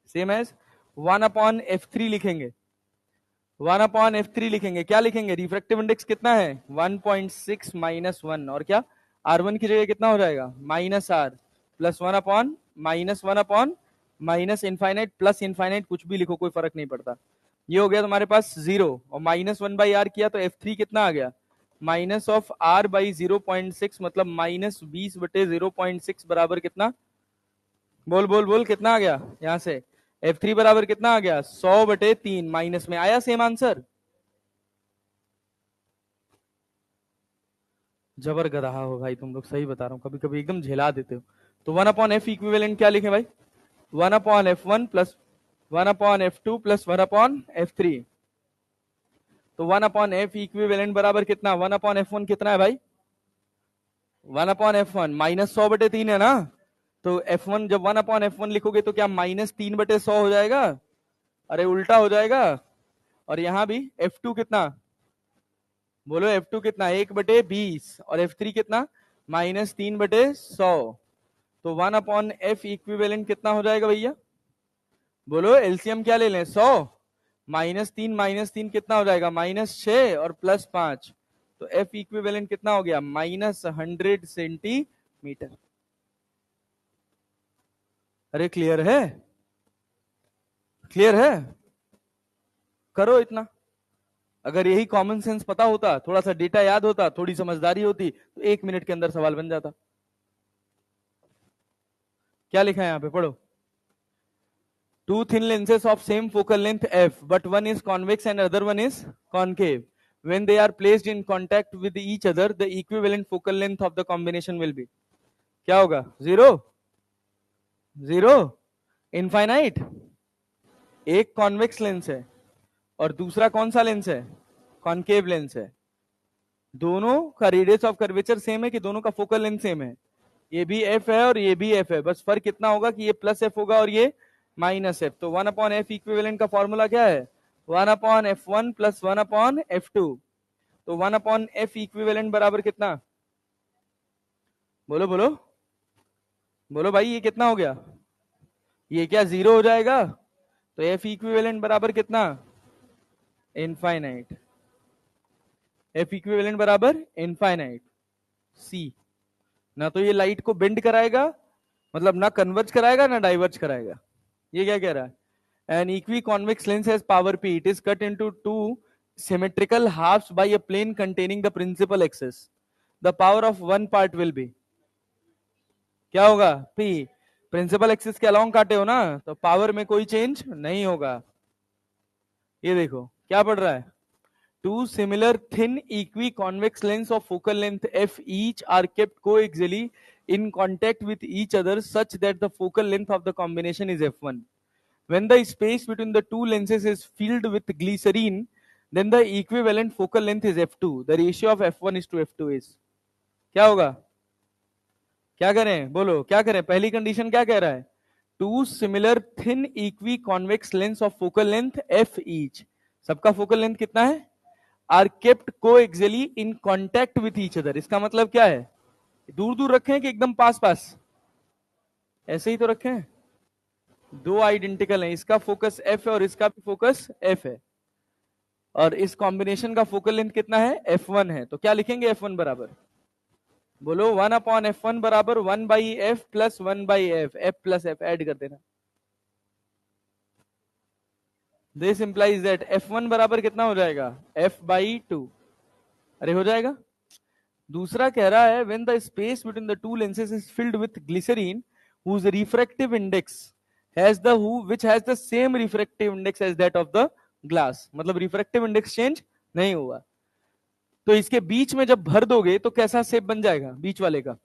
Speaker 1: सेम एज 1/F3 लिखेंगे। 1/F3 लिखेंगे, क्या लिखेंगे? रिफ्रैक्टिव इंडेक्स कितना है? 1.6 माइनस वन, और क्या? R1 की जगह कितना हो जाएगा? Minus r plus 1/-1/, minus infinite plus infinite, कुछ भी लिखो कोई फर्क नहीं पड़ता। ये हो गया तुम्हारे पास 0 और -1/r किया तो F3 कितना आ गया, माइनस ऑफ r बाई 0.6 मतलब -20/0.6 बराबर कितना, बोल बोल बोल कितना आ गया यहां से, F3 बराबर कितना आ गया 100/3 माइनस में आया सेम आंसर। जबर गधा हो भाई तुम लोग, सही बता रहा हूँ, कभी कभी एकदम झेला देते हो। तो 1/f इक्विवेलेंट क्या लिखे भाई, 1/f1 plus 1/f2 plus 1/f3। तो 1/f इक्विवेलेंट बराबर कितना, 1/f1 कितना है भाई, 1/f1 -100/3 है ना। तो F1 जब 1/f1 लिखोगे तो क्या -3/100 हो जाएगा, अरे उल्टा हो जाएगा। और यहां भी F2 कितना, बोलो F2 कितना, 1/20 और F3 कितना -3/100। तो 1/f इक्विवेलेंट कितना हो जाएगा भैया, बोलो एलसीएम क्या ले लें 100, -3 कितना हो जाएगा -6 और +5, तो F इक्विवेलेंट कितना हो गया -100 सेंटीमीटर। अरे क्लियर है, क्लियर है, करो इतना। अगर यही कॉमन सेंस पता होता, थोड़ा सा डेटा याद होता, थोड़ी समझदारी होती, तो 1 मिनट के अंदर सवाल बन जाता। क्या लिखा है यहाँ पे पढ़ो, two thin lenses of same focal length f but one is convex and other one is concave, when they are placed in contact with each other the equivalent focal length of the combination will be, क्या होगा, 0 0 infinite. एक convex lens है और दूसरा कौन सा lens है, concave lens है। दोनों का रेडियस ऑफ कर्वेचर सेम है कि दोनों का फोकल लेंथ सेम है, ये भी एफ है और ये भी एफ है, बस फर्क कितना होगा कि ये प्लस एफ होगा और ये माइनस एफ। तो 1/f इक्विवेलेंट का फॉर्मूला क्या है, 1/f1 प्लस 1/f2। तो 1/f इक्विवेलेंट बराबर कितना, बोलो बोलो बोलो भाई, ये कितना हो गया, ये क्या 0 हो जाएगा। तो एफ इक्विवेलेंट बराबर कितना, इनफाइनाइट, एफ इक्विवेलेंट बराबर इनफाइनाइट। सी, ना तो ये लाइट को बेंड कराएगा, मतलब ना कन्वर्ज कराएगा ना डाइवर्ज कराएगा। ये क्या कह रहा है, an equiconvex lens has power p, it is cut into two symmetrical halves by a plane containing the principal axis, the power of one part will be, क्या होगा p, प्रिंसिपल एक्सिस के along काटे हो ना, तो power में कोई change नहीं होगा। ये देखो क्या पढ़ रहा है, two similar thin equiconvex lens of focal length f each are kept coaxially in contact with each other such that the focal length of the combination is f1. When the space between the two lenses is filled with glycerine, then the equivalent focal length is f2. The ratio of f1 is to f2 is, क्या होगा, क्या करें बोलो क्या करें, पहली condition क्या कह रहा है, two similar thin equi convex lens of focal length f each, सबका फोकल लेंथ कितना है, are kept coaxially in contact with each other. इसका मतलब क्या है, दूर दूर रखे हैं कि एकदम पास पास, ऐसे ही तो रखे हैं, दो आइडेंटिकल हैं, इसका फोकस f है और इसका भी फोकस f है, और इस कॉम्बिनेशन का फोकल लेंथ कितना है f1 है। तो क्या लिखेंगे f1 बराबर, बोलो 1/f1 बराबर 1/f plus 1/f, f plus f add कर देना। दिस इंप्लाइज दैट f1 बराबर कितना हो जाएगा f/2, अरे हो जाएगा। दूसरा कह रहा है when the space between the two lenses is filled with glycerine whose refractive index has the which has the same refractive index as that of the glass, मतलब रिफ्रैक्टिव इंडेक्स चेंज नहीं हुआ। तो इसके बीच में जब भर दोगे तो कैसा शेप बन जाएगा बीच वाले का,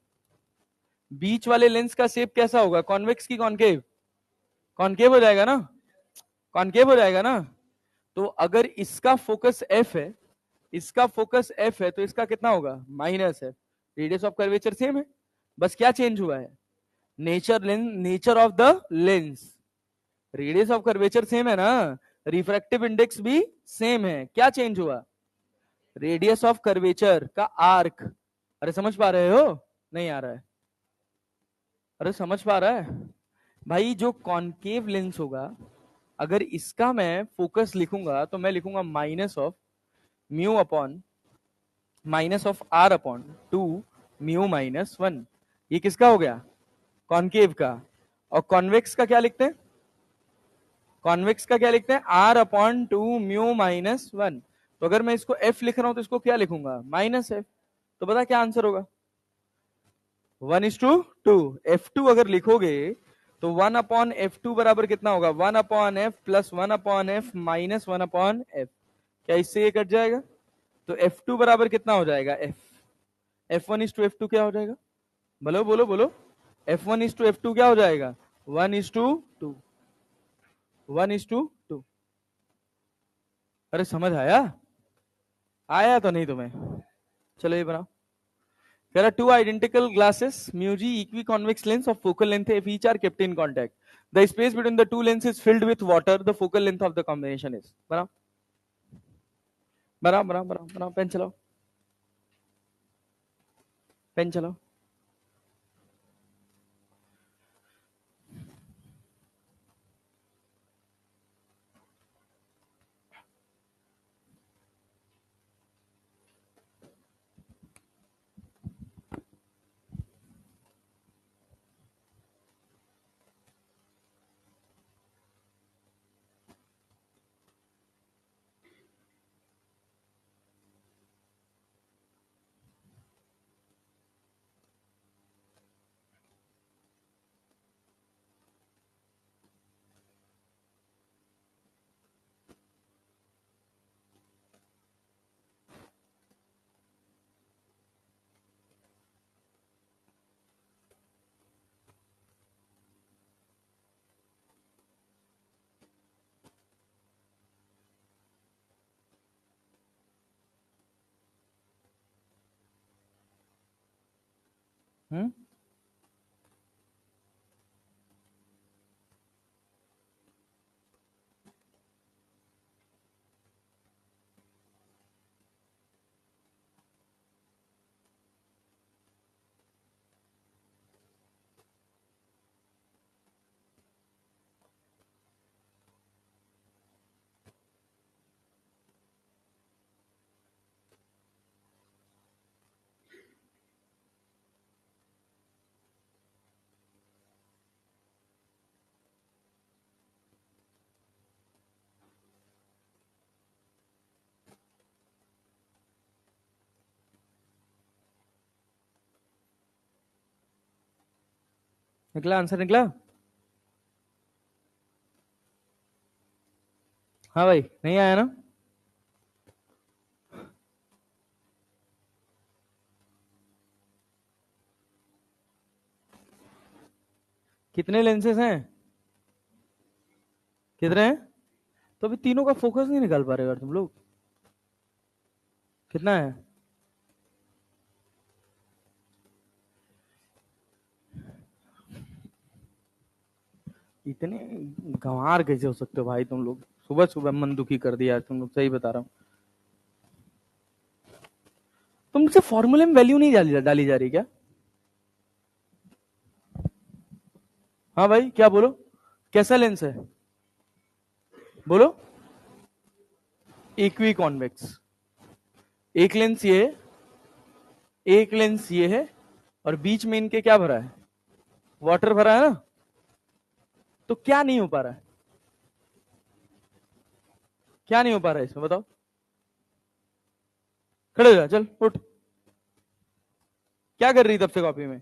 Speaker 1: बीच वाले लेंस का शेप कैसा होगा, कॉन्वेक्स की कॉनकेव, कॉनकेव हो जाएगा ना, कॉनकेव हो जाएगा ना। तो अगर इसका फोकस एफ है, इसका फोकस एफ है, तो इसका कितना होगा minus F, radius of curvature same है, बस क्या चेंज हुआ है, nature of the lens, radius of curvature same है ना, रिफ्रैक्टिव इंडेक्स भी सेम है, क्या चेंज हुआ, रेडियस ऑफ कर्वेचर का आर्क। अरे समझ पा रहे हो, नहीं आ रहा है, अरे समझ पा रहा है भाई, जो कॉनकेव लेंस होगा अगर इसका मैं फोकस लिखूंगा तो मैं लिखूंगा minus of mu upon minus of r upon 2 mu -1। ये किसका हो गया, कॉनकेव का। और कॉन्वेक्स का क्या लिखते हैं, कॉन्वेक्स का क्या लिखते हैं, r upon two mu minus one. तो अगर मैं इसको एफ लिख रहा हूं तो इसको क्या लिखूंगा, माइनस एफ। तो बता क्या आंसर होगा, 1:2। F2 अगर लिखोगे तो 1/F2 बराबर कितना होगा, 1/F plus 1/F minus 1/F। क्या इससे ये कट जाएगा, तो F2 बराबर कितना हो जाएगा, F। F1:F2 क्या हो जाएगा, बोलो बोलो बोलो। F1:F2 क्या हो जाएगा, 1:2। 1:2। अरे समझ आया, आया तो नहीं तुम्हें, चलो ये बनाओ। There are two identical glasses, mu g equiconvex lens of focal length if each are kept in contact. The space between the two lenses is filled with water. The focal length of the combination is. बनाओ बनाओ बनाओ बनाओ बनाओ, pen चलाओ, pen चलाओ। निकला answer, निकला। हाँ भाई, नहीं आया ना, कितने लेंसेज हैं, कितने हैं, तो अभी तीनों का फोकस नहीं निकाल पा रहे यार तुम लोग, कितना है। इतने गंवार कैसे हो सकते हो भाई तुम लोग, सुबह सुबह मन दुखी कर दिया यार तुम लोग, सही बता रहा हूँ। तुमसे फॉर्मूले में वैल्यू नहीं डाली जा रही क्या, हाँ भाई क्या बोलो, कैसा लेंस है बोलो, इक्वी कॉन्वेक्स। एक लेंस ये है, एक लेंस ये है, और बीच में इनके क्या भरा है, वाटर भरा है ना। तो क्या नहीं हो पा रहा है, क्या नहीं हो पा रहा है इसमें बताओ, खड़े हो जा, चल उठ, क्या कर रही तब से कॉपी में,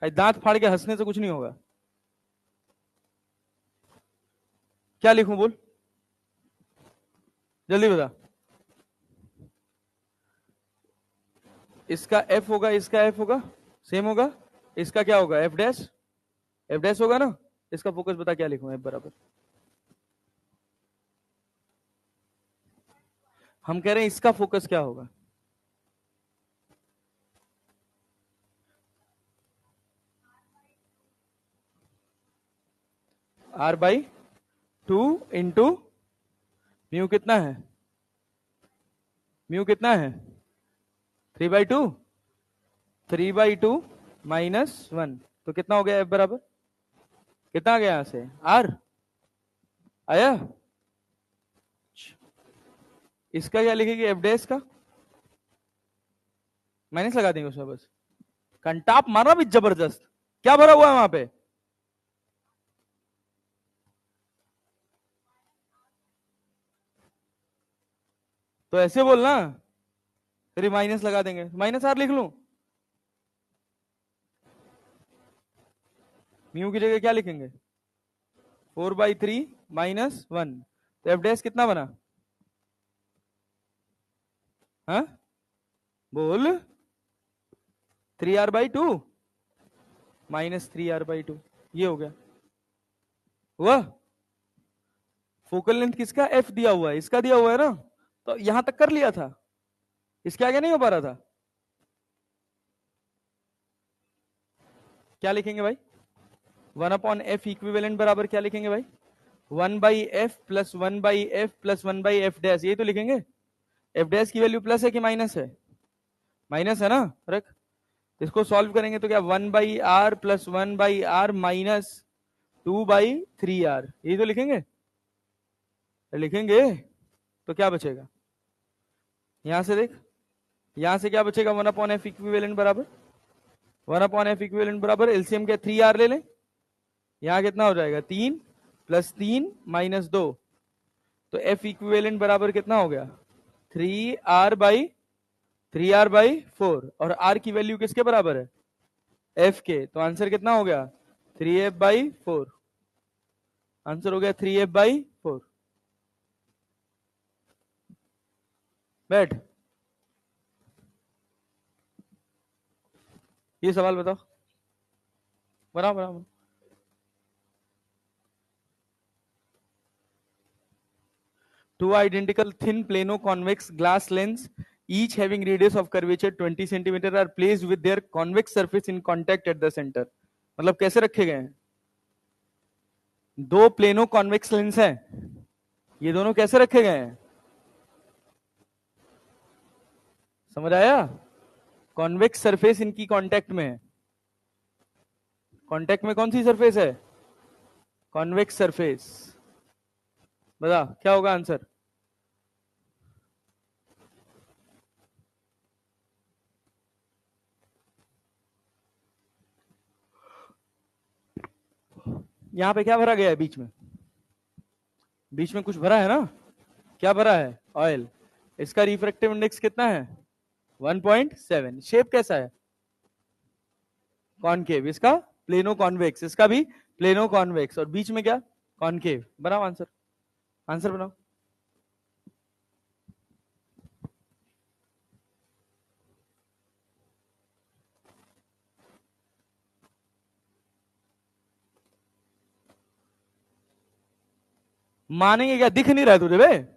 Speaker 1: दांत फाड़ के हंसने से कुछ नहीं होगा। क्या लिखूं बोल, जल्दी बता। इसका एफ होगा, इसका एफ होगा, सेम होगा। इसका क्या होगा, एफ डैश, एफ डैश होगा ना। इसका फोकस बता क्या लिखूं, एफ बराबर, हम कह रहे हैं इसका फोकस क्या होगा, R/2 इंटू म्यू कितना है, म्यू कितना है 3/2, 3/2 -1। तो कितना हो गया एफ बराबर, कितना आ गया यहां से, आर आया। इसका क्या लिखेगी, एफ डैश का माइनस लगा देंगे उसमें बस, कंटाप मारा भी जबरदस्त। क्या भरा हुआ है वहां पे, तो ऐसे बोलना, फिर माइनस लगा देंगे, माइनस आर लिख लूं, म्यू की जगह क्या लिखेंगे, 4/3 -1, तो एफ डैश कितना बना, हाँ बोल, 3r/2 -3r/2, ये हो गया। हुआ, फोकल लेंथ किसका, एफ दिया हुआ है, इसका दिया हुआ है ना, तो यहां तक कर लिया था, इसके आगे नहीं हो पा रहा था। क्या लिखेंगे भाई, 1/f इक्विवेलेंट बराबर क्या लिखेंगे भाई, 1/f plus 1/f plus 1/f dash, ये तो लिखेंगे। एफ डैश की वैल्यू प्लस है कि माइनस है, माइनस है ना, रख। इसको सॉल्व करेंगे तो क्या, 1/r plus 1/r minus 2/3r, ये तो लिखेंगे, लिखेंगे। तो क्या बचेगा, यहां से देख, यहां से क्या बचेगा, 1/f इक्विवेलेंट बराबर, 1/f इक्विवेलेंट बराबर एलसीएम क्या, 3r ले लें, यहां कितना हो जाएगा, 3 प्लस 3 -2, तो एफ इक्विवेलेंट बराबर कितना हो गया, 3r/4, और r की वैल्यू किसके बराबर है, f के, तो आंसर कितना हो गया, 3f/4, आंसर हो गया 3f/4। बैठ, ये सवाल बताओ, बनाओ बनाओ। Two identical thin plano convex glass lens, each having radius of curvature 20 cm, are placed with their convex surface in contact at the center। मतलब कैसे रखे गए हैं, दो प्लेनो कॉन्वेक्स लेंस हैं, ये दोनों कैसे रखे गए हैं, समझ आया, कॉन्वेक्स सरफेस इनकी कांटेक्ट में है, कांटेक्ट में कौन सी सरफेस है, कॉन्वेक्स सरफेस, बता क्या होगा आंसर, यहां पे क्या भरा गया है बीच में, बीच में कुछ भरा है ना, क्या भरा है, ऑयल, इसका रिफ्रैक्टिव इंडेक्स कितना है, 1.7, शेप कैसा है, कॉनकेव, इसका प्लेनो कॉन्वेक्स, इसका भी प्लेनो कॉन्वेक्स, और बीच में क्या, कॉनकेव, बनाओ आंसर, आंसर बनाओ। मानेंगे क्या, दिख नहीं रहा है तुझे बे,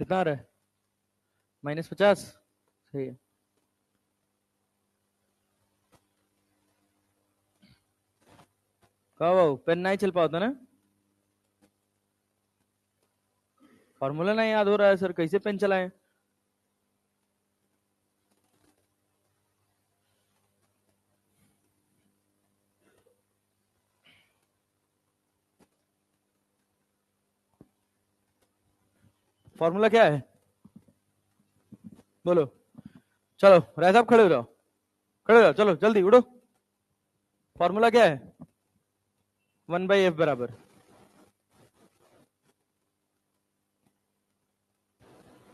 Speaker 1: कितना आ रहा है, -50, सही है। कहो बाबू, पेन नहीं चल पाता ना, फॉर्मूला नहीं याद हो रहा है सर, कैसे पेन चलाएं, फॉर्मूला क्या है? बोलो। चलो राय साहब खड़े हो जाओ, खड़े हो जाओ, चलो जल्दी उठो। फॉर्मूला क्या है? 1/f बराबर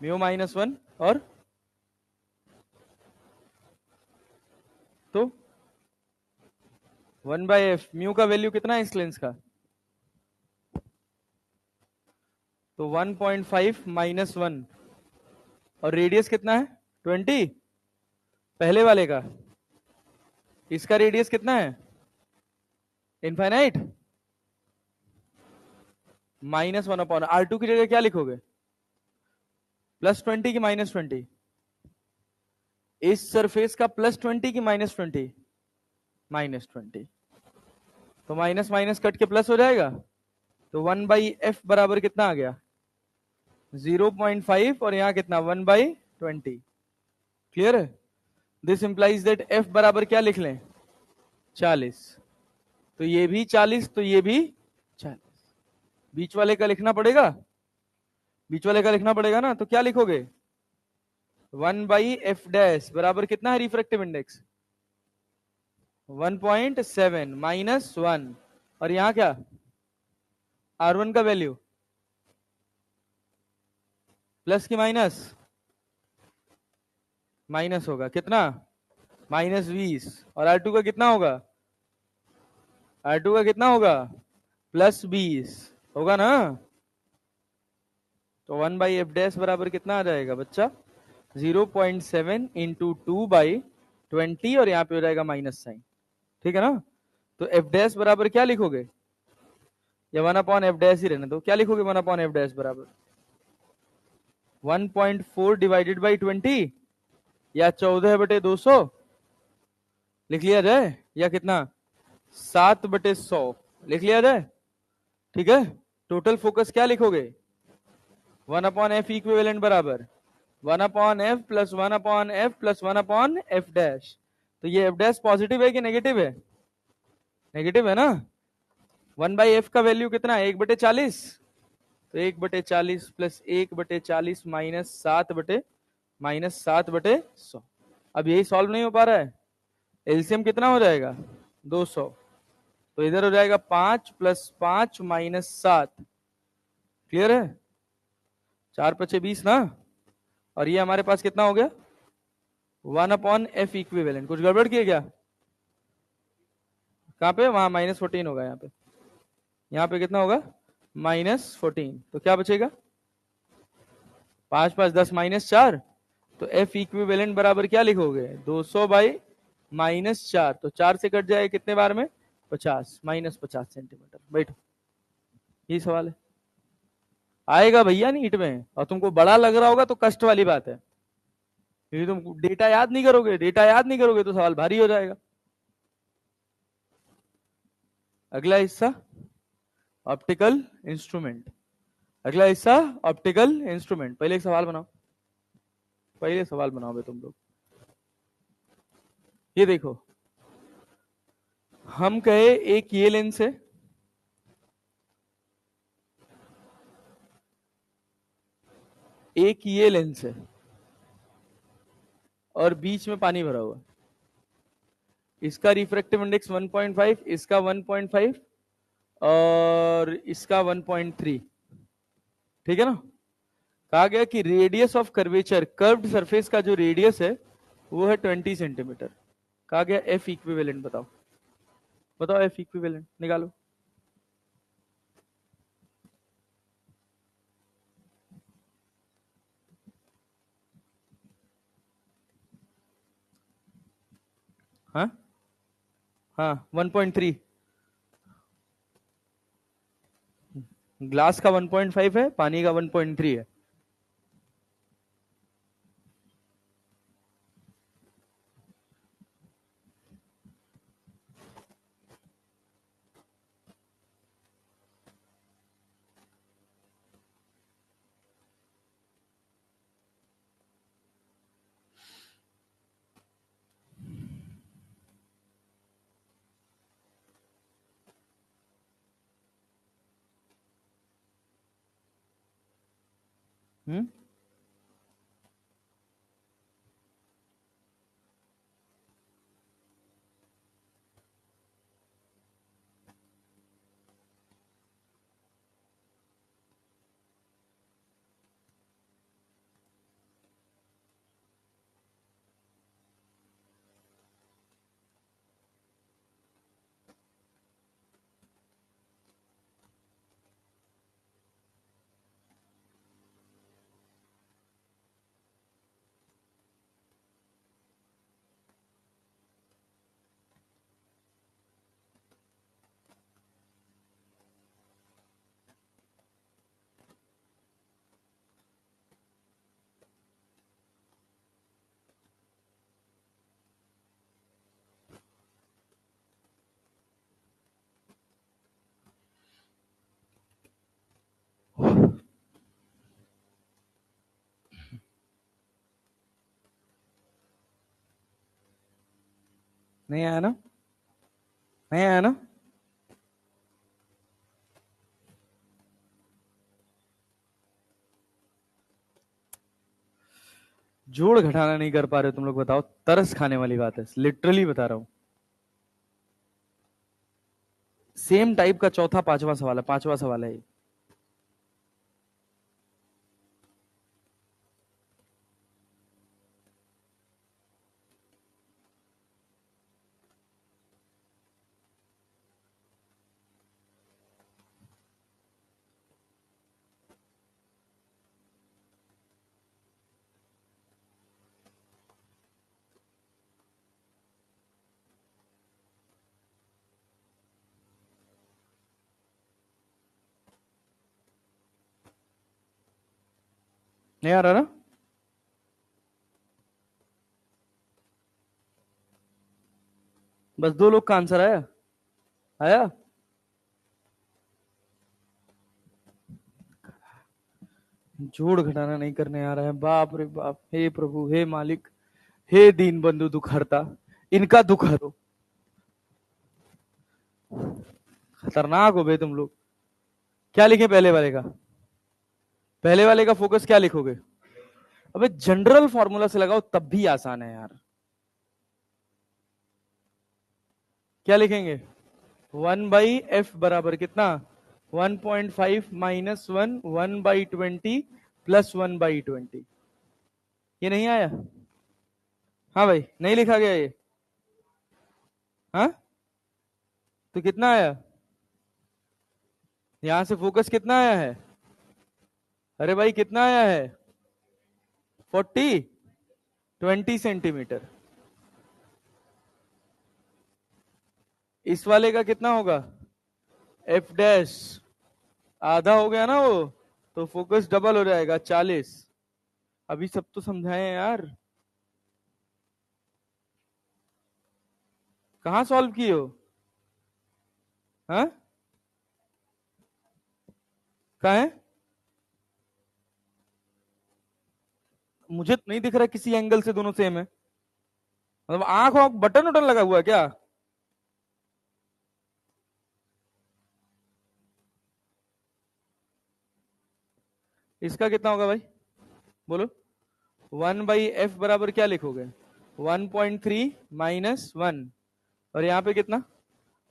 Speaker 1: म्यू माइनस 1 और तो 1/f। म्यू का वैल्यू कितना है इस लेंस का? तो 1.5 माइनस 1 और रेडियस कितना है? 20 पहले वाले का। इसका रेडियस कितना है? इनफाइनाइट। -1/r2 की जगह क्या लिखोगे? +20 की -20? इस सरफेस का +20 की -20? -20। तो माइनस माइनस कट के प्लस हो जाएगा। तो 1/f बराबर कितना आ गया? 0.5 और यहां कितना? 1/20। क्लियर है? दिस इंप्लाइज दैट f बराबर क्या लिख लें? 40। तो ये भी 40, तो ये भी 40। बीच वाले का लिखना पड़ेगा, बीच वाले का लिखना पड़ेगा ना। तो क्या लिखोगे? 1/f डैश बराबर कितना है रिफ्रैक्टिव इंडेक्स? 1.7 -1 और यहां क्या? R1 का वैल्यू प्लस की माइनस? माइनस होगा कितना? -20। और R2 का कितना होगा? R2 का कितना होगा? +20 होगा ना। तो 1/f डैश बराबर कितना आ जाएगा बच्चा? 0.7 इंटू 2/20 और यहाँ पे हो जाएगा माइनस साइन। ठीक है ना? तो एफ डैश बराबर क्या लिखोगे? या 1/f डैश ही रहने दो, क्या लिखोगे 1/f डैश बराबर? 1.4 डिवाइडेड बाई 20 या 14/200 लिख लिया जाए, या कितना? 7/100 लिख लिया जाए। ठीक है। टोटल फोकस क्या लिखोगे? 1/f इक्विवेलेंट बराबर 1/f plus 1/f plus 1/f dash. तो ये एफ डैश पॉजिटिव है कि नेगेटिव है? नेगेटिव है ना। 1/f का वैल्यू कितना है? 1/40। तो 1/40 प्लस 1/40 -7/100। अब यही सॉल्व नहीं हो पा रहा है। एलसीएम कितना हो जाएगा? 200। तो इधर हो जाएगा 5 + 5 -7। क्लियर है? 4×5 = 20 ना। और ये हमारे पास कितना हो गया? 1/f equivalent. कुछ गड़बड़ किए क्या? कहां पे? वहां -14 होगा। यहाँ पे कितना होगा? -14। तो क्या बचेगा? 5 5 10 -4। तो F इक्विवेलेंट बराबर क्या लिखोगे? 200/-4। तो 4 से कट जाए कितने बार में? 50 -50 सेंटीमीटर। बैठो, यही सवाल है। आएगा भैया नीट में। और तुमको बड़ा लग रहा होगा तो कष्ट वाली बात है, क्योंकि तुम डेटा याद नहीं करोगे। डेटा याद नहीं करोगे तो सवाल भारी हो जाएगा। अगला हिस्सा ऑप्टिकल इंस्ट्रूमेंट। अगला हिस्सा ऑप्टिकल इंस्ट्रूमेंट। पहले एक सवाल बनाओ, पहले सवाल बनाओ बे तुम लोग। ये देखो, हम कहे एक ये लेंस है, एक ये लेंस है और बीच में पानी भरा हुआ। इसका रिफ्रैक्टिव इंडेक्स 1.5, इसका 1.5 और इसका 1.3। ठीक है ना। कहा गया कि radius of curvature, curved surface का जो रेडियस है वो है 20 सेंटीमीटर। कहा गया एफ इक्विवेलेंट बताओ। बताओ एफ इक्विवेलेंट निकालो। हाँ हाँ 1.3। ग्लास का 1.5 है, पानी का 1.3 है। हम्म, नहीं आया ना, नहीं आया ना। जोड़ घटाना नहीं कर पा रहे हो तुम लोग, बताओ, तरस खाने वाली बात है, लिटरली बता रहा हूं। सेम टाइप का चौथा पांचवा सवाल है, पांचवा सवाल है ये। नहीं आ रहा ना? बस दो लोग का आंसर आया। आया? जोड़ घटाना नहीं करने आ रहा है, बाप रे बाप, हे प्रभु, हे मालिक, हे दीन बंधु दुख हरता, इनका दुख हरो। खतरनाक हो बे तुम लोग। क्या लिखे पहले वाले का? पहले वाले का फोकस क्या लिखोगे? अबे जनरल फॉर्मूला से लगाओ तब भी आसान है यार। क्या लिखेंगे? 1/f बराबर कितना? 1.5 माइनस 1, 1/20 प्लस 1/20। ये नहीं आया? हाँ भाई, नहीं लिखा गया ये? हाँ, तो कितना आया? यहां से फोकस कितना आया है? अरे भाई कितना आया है? 20 सेंटीमीटर। इस वाले का कितना होगा? F dash. आधा हो गया ना वो, तो फोकस डबल हो जाएगा, 40। अभी सब तो समझाए हैं यार। कहाँ सॉल्व किए हो? हाँ, कहाँ है? मुझे तो नहीं दिख रहा किसी एंगल से दोनों सेम है। मतलब आंख वाँख बटन वटन लगा हुआ है क्या? इसका कितना होगा भाई? बोलो। 1/f बराबर क्या लिखोगे? 1.3 माइनस 1, और यहाँ पे कितना?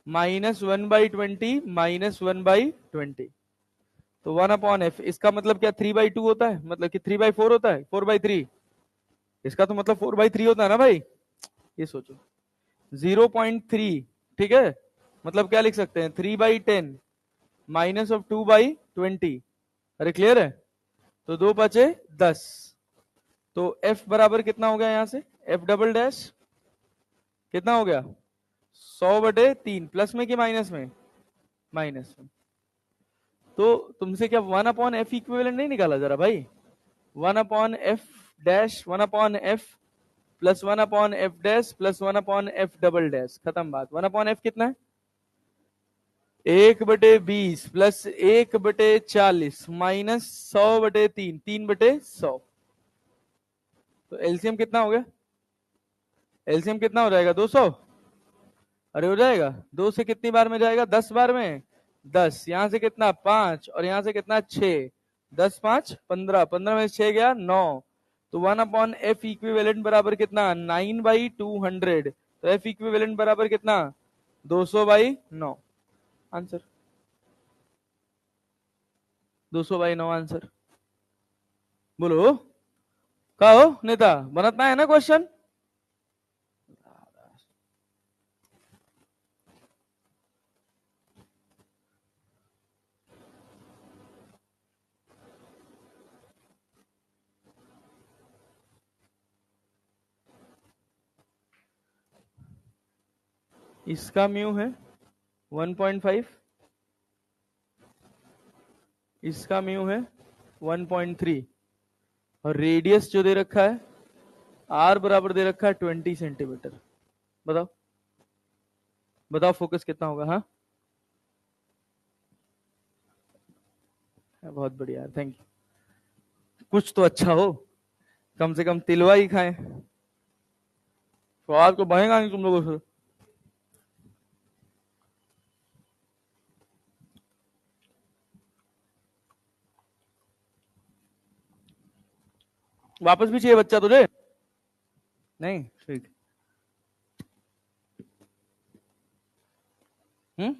Speaker 1: -1/20 -1/20। तो 1/f, इसका मतलब क्या 3/2 होता है? मतलब कि 3/4 होता है? 4/3? इसका तो मतलब 4/3 होता है ना भाई। ये सोचो, 0.3, ठीक है, मतलब क्या लिख सकते हैं? 3/10 माइनस ऑफ 2/20। अरे क्लियर है? तो दो बचे 10। तो f बराबर कितना हो गया? यहां से f डबल डैश कितना हो गया? 100/3, प्लस में कि माइनस में? माइनस में। तो तुमसे क्या 1/f इक्विवेलेंट नहीं निकाला जरा भाई? 1/f dash 1/f plus 1/f dash plus 1/f double dash, खत्म बात। 1/f कितना है? 1/20 प्लस 1/40 माइनस 100/3, 3/100। तो एलसीएम कितना हो गया? एलसीएम कितना हो जाएगा? 200। अरे हो जाएगा, 2 से कितनी बार में जाएगा? 10 बार में। 10, यहां से कितना? 5, और यहां से कितना? 6। 10 5 15, 15 में 6 गया 9, तो 1/f इक्विवेलेंट बराबर कितना 9/200, तो f इक्विवेलेंट बराबर कितना 200/9 आंसर, 200/9 आंसर। बोलो का हो नेता, बनतना है ना क्वेश्चन। इसका म्यू है 1.5, इसका म्यू है 1.3, और रेडियस जो दे रखा है आर बराबर दे रखा है 20 सेंटीमीटर। बताओ बताओ फोकस कितना होगा। हाँ बहुत बढ़िया यार, थैंक यू। कुछ तो अच्छा हो, कम से कम तिलवा ही खाएं, स्वाद तो बनेगा नहीं तुम लोगों से। वापस भी चाहिए बच्चा तुझे? नहीं ठीक। हम्म,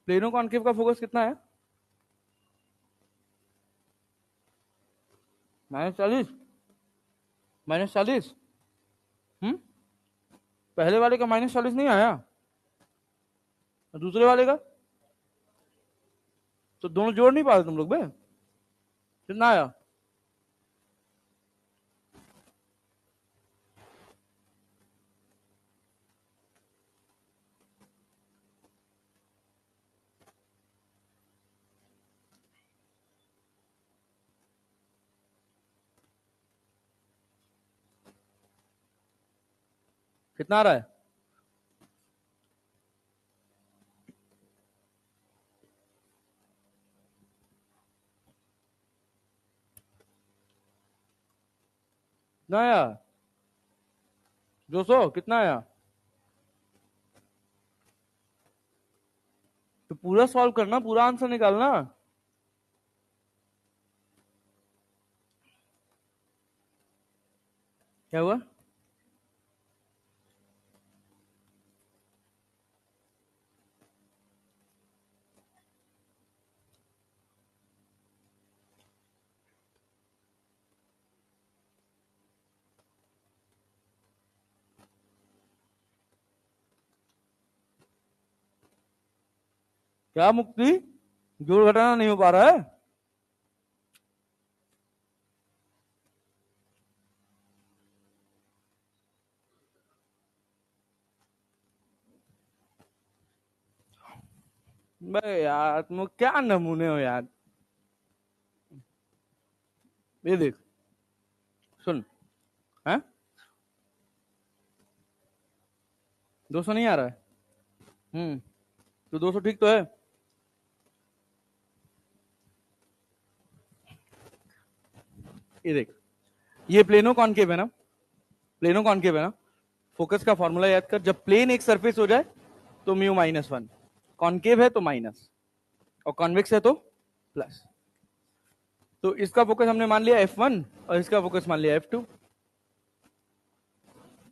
Speaker 1: प्लेनो कॉन्केव का फोकस कितना है? -40, -40। हम्म, पहले वाले का -40 नहीं आया, दूसरे वाले का तो दोनों जोड़ नहीं पाते तुम लोग बे, कितना आया? कितना आ रहा है? कितना आया? 200 कितना आया? तो पूरा सॉल्व करना, पूरा आंसर निकालना। क्या हुआ? क्या मुक्ति, जोड़ घटाना नहीं हो पा रहा है? बे यार तुम क्या नमूने हो यार। ये देख, सुन, है 200 नहीं आ रहा है। तो 200 ठीक तो है। ये देख, ये प्लेनो कॉनकेव है ना, प्लेनो कॉनकेव है ना, फोकस का फॉर्मूला याद कर, जब प्लेन एक सरफेस हो जाए तो म्यू -1, कॉनकेव है तो माइनस, और कॉन्वेक्स है तो प्लस। तो इसका फोकस हमने मान लिया F1 और इसका फोकस मान लिया F2।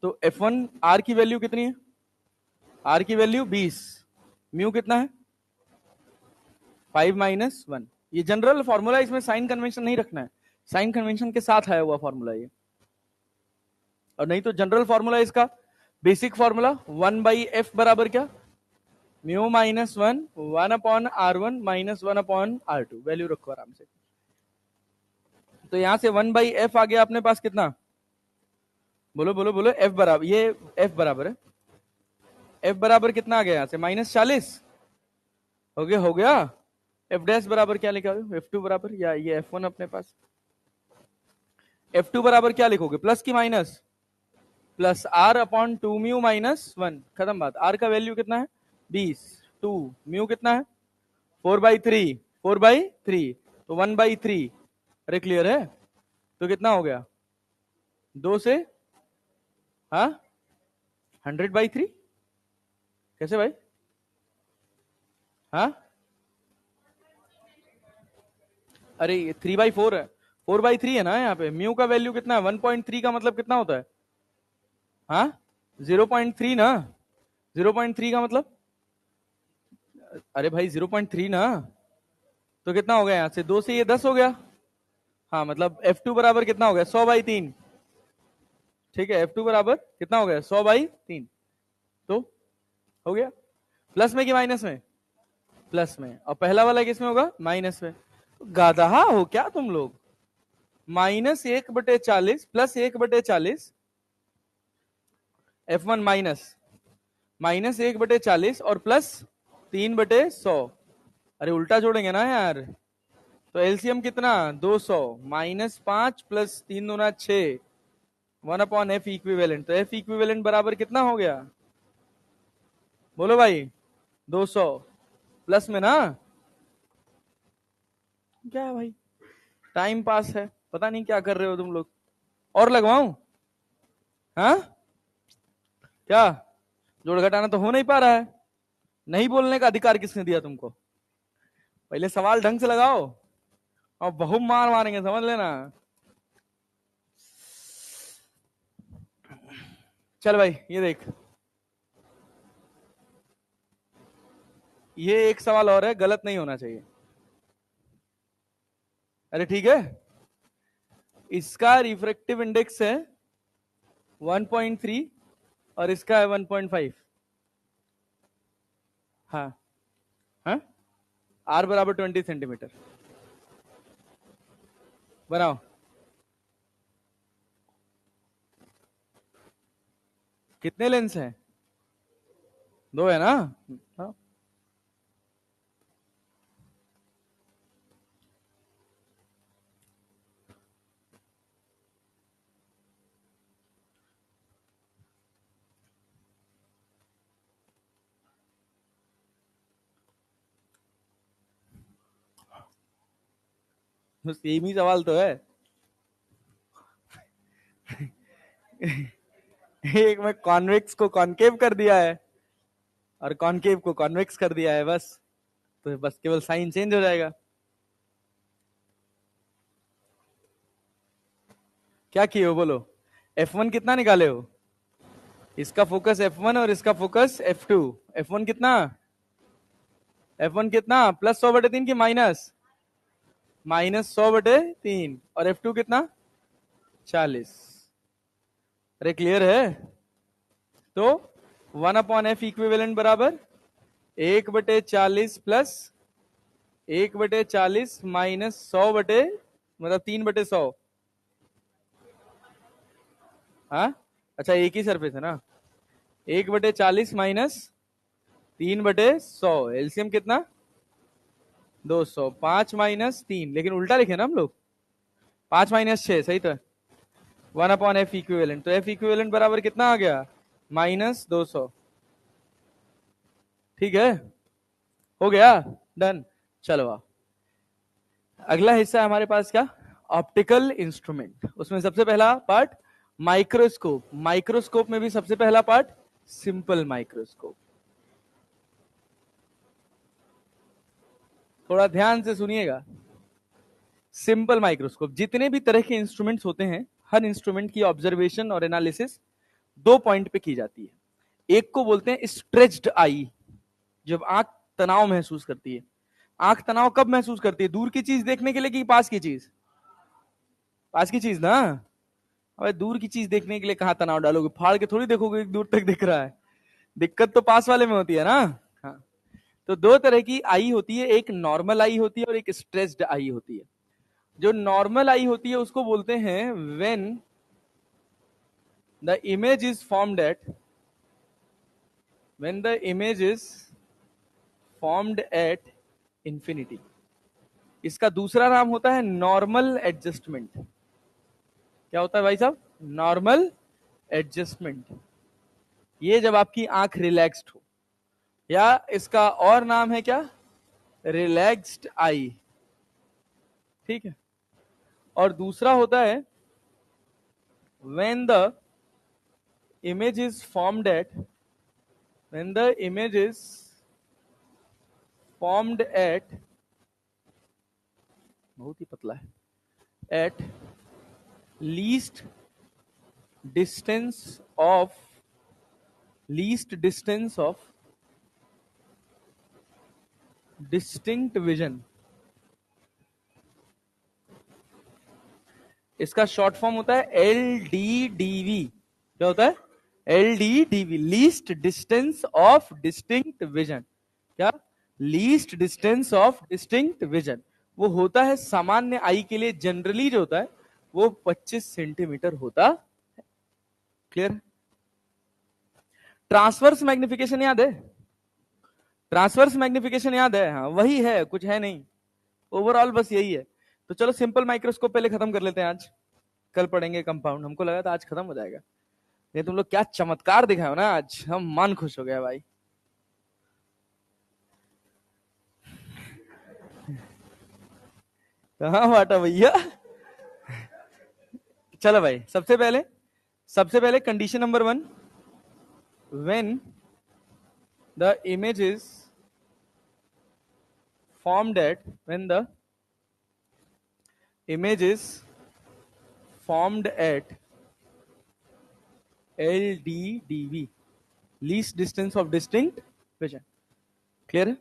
Speaker 1: तो F1 R की वैल्यू कितनी है? R की वैल्यू 20, म्यू कितना है 5 माइनस 1। ये जनरल फॉर्मूला, इसमें साइन कन्वेंशन नहीं रखना है, साइन कन्वेंशन के साथ आया हुआ फॉर्मूला ये। और नहीं तो जनरल फॉर्मूला इसका, बेसिक फॉर्मूला 1/f बराबर क्या, mu minus 1 1/r1 minus 1/r2। Value रखो आराम से। तो यहां से 1/f आ गया अपने पास कितना, बोलो बोलो बोलो, f बराबर, ये f बराबर है, f बराबर कितना आ गया यहां से, -40 हो गया, हो गया। f डैश बराबर क्या लिखा है, f2 बराबर, या ये f1 अपने पास, f2 बराबर क्या लिखोगे, प्लस की minus, plus r/2 mu minus 1, खत्म बात। r का वैल्यू कितना है 20, 2 म्यू कितना है 4/3, 4/3 तो 1/3। अरे क्लियर है, तो कितना हो गया 2 से, हाँ 100/3, कैसे भाई, हाँ अरे ये 3/4 है, 4/3 है ना यहाँ पे। म्यू का वैल्यू कितना है 1.3, का मतलब कितना होता है, हाँ 0.3 ना, 0.3 का मतलब, अरे भाई 0.3 ना, तो कितना हो गया यहाँ से 2 से ये 10 हो गया, हाँ मतलब F2 बराबर कितना हो गया 100/3। ठीक है, F2 बराबर कितना हो गया 100/3, तो हो गया। प्लस में कि माइनस में, प्लस में, और पहला वाला किस में होगा, माइनस में। गाधा हो क्या तुम लोग, -1/40 प्लस 1/40, F1 -1/40 और प्लस 3/100। अरे उल्टा जोड़ेंगे ना यार, तो एलसीएम कितना 200, -5 प्लस 3 दूना 6, 1/f इक्विवेलेंट। तो f इक्विवेलेंट बराबर कितना हो गया, बोलो भाई 200, प्लस में ना, क्या है भाई, टाइम पास है, पता नहीं क्या कर रहे हो तुम लोग। और लगवाऊं, हाँ क्या, जोड़ घटाना तो हो नहीं पा रहा है, नहीं बोलने का अधिकार किसने दिया तुमको, पहले सवाल ढंग से लगाओ, और बहुत मार मारेंगे समझ लेना। चल भाई ये देख, ये एक सवाल और है, गलत नहीं होना चाहिए। अरे ठीक है, इसका रिफ्रैक्टिव इंडेक्स है 1.3 और इसका है 1.5। हाँ हाँ, आर बराबर 20 सेंटीमीटर बनाओ। कितने लेंस हैं, 2 है ना, हाँ। तो सेम ही सवाल तो है। एक में कॉन्वेक्स को कॉनकेव कर दिया है और कॉनकेव को कॉन्वेक्स कर दिया है, बस, तो बस केवल साइन चेंज हो जाएगा। क्या किए हो बोलो, F1 कितना निकाले हो, इसका फोकस F1 और इसका फोकस F2। F1 कितना, F1 कितना +100/3 की -100/3, और F2 कितना 40। अरे क्लियर है, तो 1/f इक्विवेलेंट बराबर 1/40 प्लस 1/40 -100 मतलब 3/100। हाँ अच्छा, एक ही सरफेस है ना, 1/40 -3/100, एलसीएम कितना 200, 5 -3, लेकिन उल्टा लिखे ना हम लोग, 5 -6 सही तो है, 1/f इक्विवेलेंट। तो f इक्विवेलेंट बराबर कितना आ गया -200। ठीक है, हो गया, डन। चलो आओ, अगला हिस्सा है हमारे पास क्या, ऑप्टिकल इंस्ट्रूमेंट। उसमें सबसे पहला पार्ट माइक्रोस्कोप, माइक्रोस्कोप में भी सबसे पहला पार्ट सिंपल माइक्रोस्कोप। थोड़ा ध्यान से सुनिएगा, सिंपल माइक्रोस्कोप, जितने भी तरह के इंस्ट्रूमेंट्स होते हैं, हर इंस्ट्रूमेंट की ऑब्जर्वेशन और एनालिसिस 2 पॉइंट पे की जाती है। एक को बोलते हैं स्ट्रेच्ड आई, जब आंख तनाव महसूस करती है, आंख तनाव कब महसूस करती है? दूर की चीज देखने के लिए कि पास की चीज? पास की चीज ना। अबे दूर की चीज देखने के लिए कहाँ तनाव डालोगे? फाड़ के थोड़ी देखोगे दूर तक दिख रहा है। दिक्कत तो पास वाले में होती है ना। हाँ। तो दो तरह की आई होती है, एक नॉर्मल आई होती है और एक स्ट्रेस्ड आई होती है। जो नॉर्मल आई होती है उसको बोलते हैं when the image is formed at when the image is formed at infinity. इसका दूसरा नाम होता है नॉर्मल एडजस्टमेंट। क्या होता है भाई साहब? Normal adjustment. ये जब आपकी आंख रिलैक्स्ड हो, या इसका और नाम है क्या? रिलैक्स्ड आई। ठीक है। और दूसरा होता है when the image is formed at when the image is formed at, बहुत ही पतला है, at least distance of distinct vision। इसका शॉर्ट फॉर्म होता है LDDV। क्या होता है? LDDV, least distance of distinct vision. क्या? Least distance of distinct vision. वो होता है सामान्य आई के लिए, जनरली जो होता है वो 25 सेंटीमीटर होता है। क्लियर? ट्रांसवर्स मैग्निफिकेशन याद है? ट्रांसवर्स मैग्निफिकेशन याद है? हाँ वही है, कुछ है नहीं। ओवरऑल बस यही है। तो चलो सिंपल माइक्रोस्कोप पहले खत्म कर लेते हैं आज, कल पढ़ेंगे कंपाउंड। हमको लगा था आज खत्म हो जाएगा, ये तुम लोग क्या चमत्कार दिखाओ ना आज, हम मन खुश हो गया भाई। कहाँ बांटा भैया? चलो भाई, सबसे पहले condition number 1, when the image is formed at when the image is formed at LDDV, least distance of distinct vision। Clear है?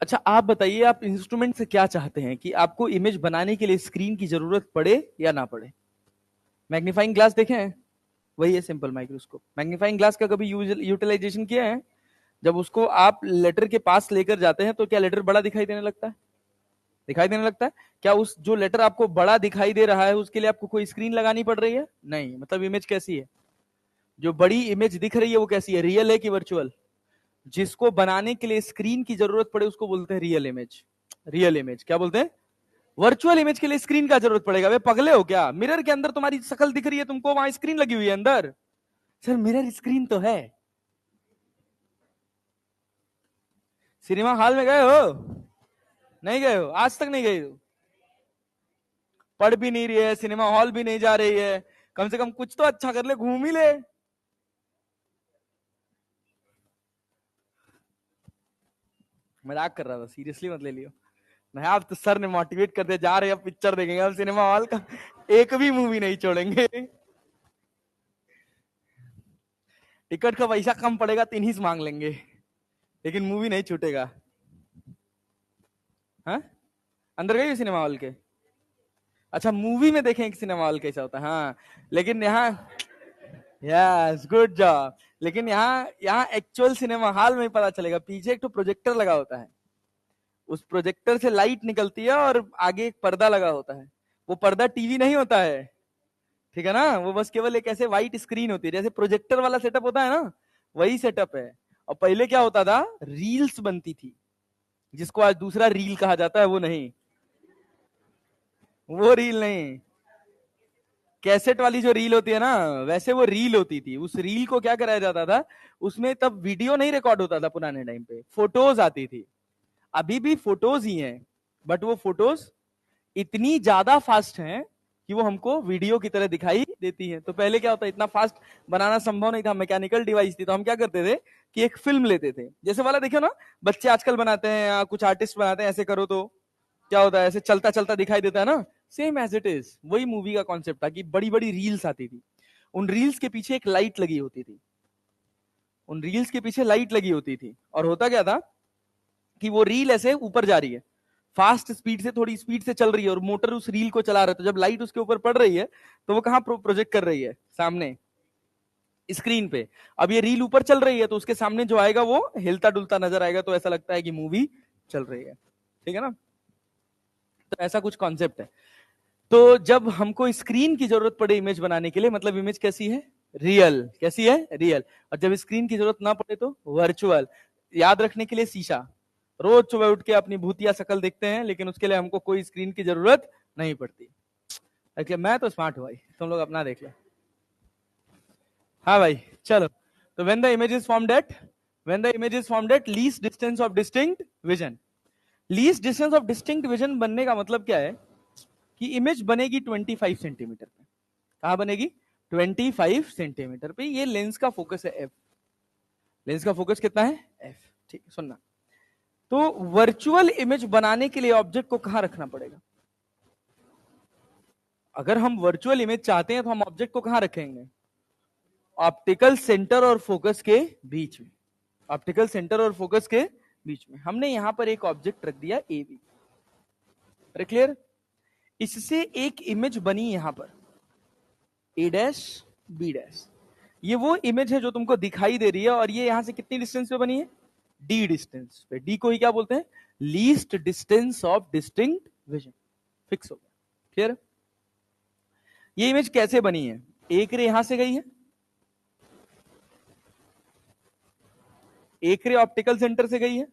Speaker 1: अच्छा आप बताइए, आप इंस्ट्रूमेंट से क्या चाहते हैं कि आपको इमेज बनाने के लिए स्क्रीन की जरूरत पड़े या ना पड़े? मैग्नीफाइंग ग्लास देखे हैं? वही है सिंपल माइक्रोस्कोप। मैग्नीफाइंग ग्लास का कभी यूटिलाइजेशन किया है? जब उसको आप लेटर के पास लेकर जाते हैं तो क्या लेटर बड़ा दिखाई देने लगता है? दिखाई देने लगता है। क्या उस जो लेटर आपको बड़ा दिखाई दे रहा है उसके लिए आपको कोई स्क्रीन लगानी पड़ रही है? नहीं। मतलब इमेज कैसी है? जो बड़ी इमेज दिख रही है वो कैसी है? रियल है कि वर्चुअल? जिसको बनाने के लिए स्क्रीन की जरूरत पड़े उसको बोलते हैं रियल इमेज। रियल इमेज क्या बोलते हैं? वर्चुअल इमेज के लिए स्क्रीन का जरूरत पड़ेगा? वे पगले हो क्या? मिरर के अंदर तुम्हारी शक्ल दिख रही है तुमको, वहां स्क्रीन लगी हुई है अंदर। सर मिरर स्क्रीन तो है। सिनेमा हॉल में गए हो? नहीं गए हो? आज तक नहीं गए हो? पढ़ भी नहीं रही है, सिनेमा हॉल भी नहीं जा रही है, कम से कम कुछ तो अच्छा कर ले, घूम ही ले। मजाक कर रहा था, सीरियसली मत ले लियो। नहीं आप तो सर ने मोटिवेट कर दिया, जा रहे हैं पिक्चर देखेंगे अब सिनेमा हॉल का, एक भी मूवी नहीं छोड़ेंगे। टिकट का पैसा कम पड़ेगा 3 ही मांग लेंगे, लेकिन मूवी नहीं छूटेगा। हाँ अंदर गई सिनेमा हॉल के? अच्छा मूवी में देखें कि सिनेमा हॉल कैसा होता है। हाँ लेकिन यहाँ, यस गुड जॉब। लेकिन यहाँ यहाँ एक्चुअल सिनेमा हॉल में ही पता चलेगा। पीछे एक तो प्रोजेक्टर लगा होता है, उस प्रोजेक्टर से लाइट निकलती है और आगे एक पर्दा लगा होता है। वो पर्दा टीवी नहीं होता है, ठीक है ना? वो बस केवल एक ऐसे व्हाइट स्क्रीन होती है, जैसे प्रोजेक्टर वाला सेटअप होता है ना, वही सेटअप है। और पहले क्या होता था, रील्स बनती थी, जिसको आज दूसरा रील कहा जाता है। वो नहीं, वो रील नहीं, कैसेट वाली जो रील होती है ना, वैसे वो रील होती थी। उस रील को क्या कराया जाता था, उसमें तब वीडियो नहीं रिकॉर्ड होता था, पुराने टाइम पे फोटोज आती थी। अभी भी फोटोज ही हैं, बट वो फोटोज इतनी ज्यादा फास्ट हैं कि वो हमको वीडियो की तरह दिखाई देती है। तो पहले क्या होता, इतना फास्ट बनाना संभव नहीं था, मैकेनिकल डिवाइस थी। तो हम क्या करते थे कि एक फिल्म लेते थे, जैसे वाला देखो ना बच्चे आजकल बनाते हैं या कुछ आर्टिस्ट बनाते हैं, ऐसे करो तो क्या होता है, ऐसे चलता चलता दिखाई देता है ना। सेम एज इट इज वही मूवी का कॉन्सेप्ट था कि बड़ी बड़ी रील्स आती थी, उन रील्स के पीछे एक लाइट लगी होती थी, उन रील्स के पीछे लाइट लगी होती थी। और होता क्या था कि वो रील ऐसे ऊपर जा रही है, फास्ट स्पीड से, थोड़ी स्पीड से चल रही है, और मोटर उस रील को चला रहा है, तो जब लाइट उसके ऊपर पड़ रही है तो वो कहां प्रोजेक्ट कर रही है? सामने स्क्रीन पे। अब ये रील ऊपर चल रही है तो उसके सामने जो आएगा वो हिलता डुलता नजर आएगा, तो ऐसा लगता है कि मूवी चल रही है। ठीक है ना? तो ऐसा कुछ कॉन्सेप्ट है। तो जब हमको स्क्रीन की जरूरत पड़े इमेज बनाने के लिए, मतलब इमेज कैसी है? रियल। कैसी है? रियल। और जब स्क्रीन की जरूरत ना पड़े तो वर्चुअल। याद रखने के लिए शीशा, रोज सुबह उठ के अपनी भूतिया शक्ल देखते हैं, लेकिन उसके लिए हमको कोई स्क्रीन की जरूरत नहीं पड़ती। अच्छा, मैं तो स्मार्ट हूं भाई, तुम लोग अपना देख लो। हाँ भाई, चलो। तो when the image is formed at least distance of distinct vision, least distance of distinct vision बनने का मतलब क्या है? कि इमेज बनेगी 25 सेंटीमीटर पे। कहां बनेगी? 25 सेंटीमीटर पे। ये लेंस का फोकस है एफ। लेंस का फोकस कितना है? एफ। ठीक है, सुनना। तो वर्चुअल इमेज बनाने के लिए ऑब्जेक्ट को कहां रखना पड़ेगा? अगर हम वर्चुअल इमेज चाहते हैं तो हम ऑब्जेक्ट को कहां रखेंगे? ऑप्टिकल सेंटर और फोकस के बीच में। ऑप्टिकल सेंटर और फोकस के बीच में हमने यहां पर एक ऑब्जेक्ट रख दिया ए बी। अरे क्लियर? इससे एक इमेज बनी यहां पर ए डैश बी डैश। ये वो इमेज है जो तुमको दिखाई दे रही है, और ये यहां से कितनी डिस्टेंस पे बनी है? डी डिस्टेंस पे। डी को ही क्या बोलते हैं? Least distance of distinct vision. Fix हो गया। क्लियर? ये इमेज कैसे बनी है? एक रे यहां से गई है, एक रे ऑप्टिकल सेंटर से गई है,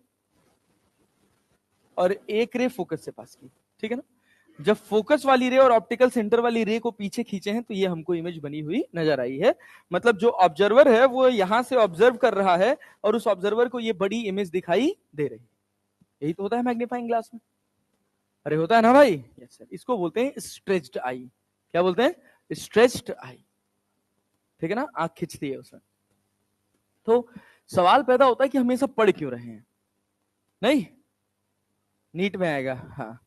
Speaker 1: और एक रे फोकस से पास की। ठीक है ना? जब फोकस वाली रे और ऑप्टिकल सेंटर वाली रे को पीछे खींचे हैं तो ये हमको इमेज बनी हुई नजर आई है। मतलब जो ऑब्जर्वर है वो यहां से ऑब्जर्व कर रहा है, और उस ऑब्जर्वर को ये बड़ी इमेज दिखाई दे रही है। यही तो होता है मैग्नीफाइंग ग्लास में। अरे होता है ना भाई? Yes sir. इसको बोलते हैं स्ट्रेच्ड आई। क्या बोलते हैं? स्ट्रेच्ड आई। ठीक है ना? आंख खिंचती है उसमें। तो सवाल पैदा होता है कि हम ये सब पढ़ क्यों रहे हैं? नहीं, नीट में आएगा। हाँ,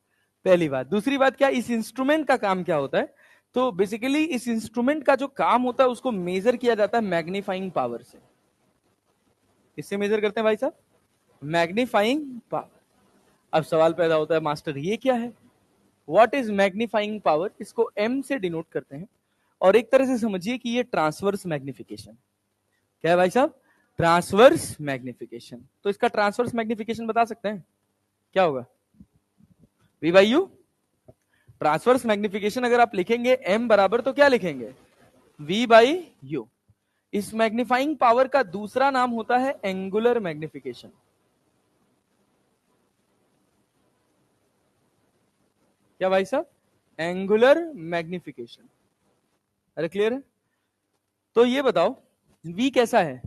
Speaker 1: पहली बात। दूसरी बात, क्या इस इंस्ट्रूमेंट का काम क्या होता है? तो बेसिकली इस इंस्ट्रूमेंट का जो काम होता है उसको मेजर किया जाता है मैग्नीफाइंग पावर से। किससे मेजर करते हैं भाई साहब? Magnifying power. अब सवाल पैदा होता है, मास्टर ये क्या है? What is magnifying power? इसको एम से डिनोट करते हैं, और एक तरह से समझिए कि ये ट्रांसवर्स मैग्निफिकेशन। क्या है भाई साहब? Transverse magnification. तो इसका ट्रांसवर्स मैग्निफिकेशन बता सकते हैं? क्या होगा? V by u. Transverse magnification अगर आप लिखेंगे एम बराबर, तो क्या लिखेंगे? V by u. इस मैग्नीफाइंग पावर का दूसरा नाम होता है एंगुलर मैग्निफिकेशन। क्या भाई साहब? Angular magnification. अरे क्लियर है? तो ये बताओ, v कैसा है?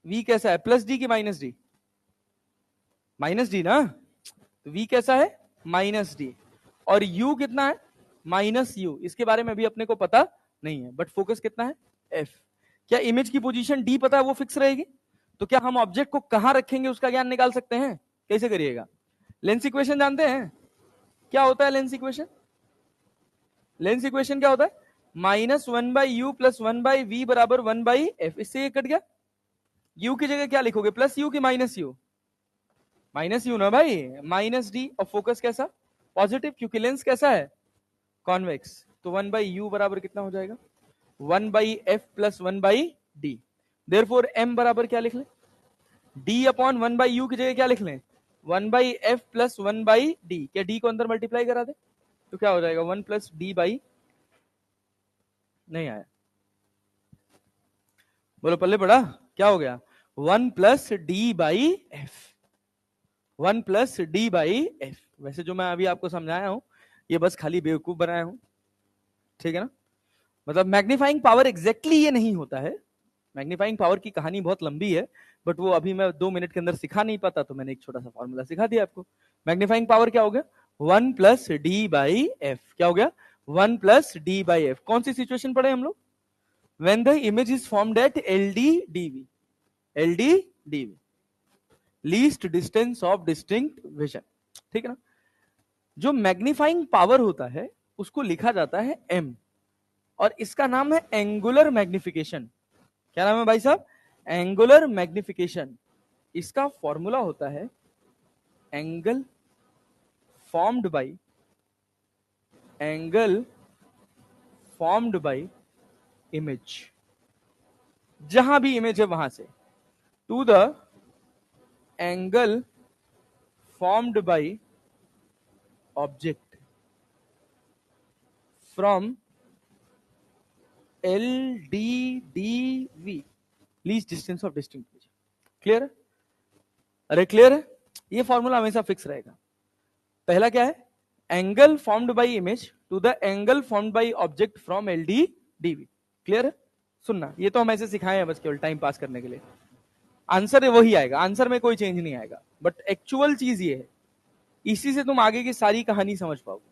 Speaker 1: v कैसा है? प्लस डी की माइनस डी? माइनस डी ना? तो v कैसा है? Minus D. और u कितना है? Minus u। इसके बारे में भी अपने को पता नहीं है, बट फोकस कितना है? f। क्या इमेज की पोजीशन d पता है वो फिक्स रहेगी? तो क्या हम ऑब्जेक्ट को कहां रखेंगे उसका ज्ञान निकाल सकते हैं? कैसे करिएगा? लेंस इक्वेशन जानते हैं? क्या होता है लेंस इक्वेशन? लेंस इक्वेशन क्या होता है? -1/u + 1/v बराबर 1/f। इससे ये कट गया। u की जगह क्या लिखोगे? प्लस u की माइनस u? माइनस यू ना भाई, माइनस डी। और फोकस कैसा? पॉजिटिव, क्योंकि लेंस कैसा है? कॉन्वेक्स। तो 1/u बराबर कितना हो जाएगा? 1/f + 1/d। देयरफॉर m बराबर क्या लिख लें? d अपॉन 1/u की जगह क्या लिख लें? 1/f + 1/d। क्या d को अंदर मल्टीप्लाई करा दे तो क्या हो जाएगा? 1 + d/। नहीं आया? बोलो पल्ले पड़ा? क्या हो गया? 1 + d/f। 1 + d/f। वैसे जो मैं अभी आपको समझाया हूं ये बस खाली बेवकूफ बनाया हूं। ठीक है ना? मतलब मैग्नीफाइंग पावर एग्जैक्टली ये नहीं होता है। मैग्नीफाइंग पावर की कहानी बहुत लंबी है, बट वो अभी मैं 2 मिनट के अंदर सिखा नहीं पाता, तो मैंने एक छोटा सा फॉर्मूला सिखा दिया आपको। मैग्नीफाइंग पावर क्या हो गया? 1 + d/f। क्या हो गया? 1 + d/f। कौन सी सिचुएशन पढ़े हम लोग? When the image is formed at LD/DV। LD/DV, least distance of distinct vision. ठीक है ना? जो मैग्नीफाइंग पावर होता है उसको लिखा जाता है m, और इसका नाम है एंगुलर मैग्निफिकेशन। क्या नाम है भाई साहब? Angular magnification. इसका फॉर्मूला होता है एंगल फॉर्म्ड बाई इमेज, जहां भी इमेज है वहां से, to the angle formed by object from LDDV, least distance of distinct image. Clear है? अरे क्लियर है? ये फॉर्मूला हमेशा फिक्स रहेगा। पहला क्या है? Angle formed by image to the angle formed by object from LDDV। Clear है? सुनना, ये तो हम ऐसे सिखाए हैं बस केवल टाइम पास करने के लिए। आंसर वही आएगा, आंसर में कोई चेंज नहीं आएगा, बट एक्चुअल चीज ये है, इसी से तुम आगे की सारी कहानी समझ पाओगे।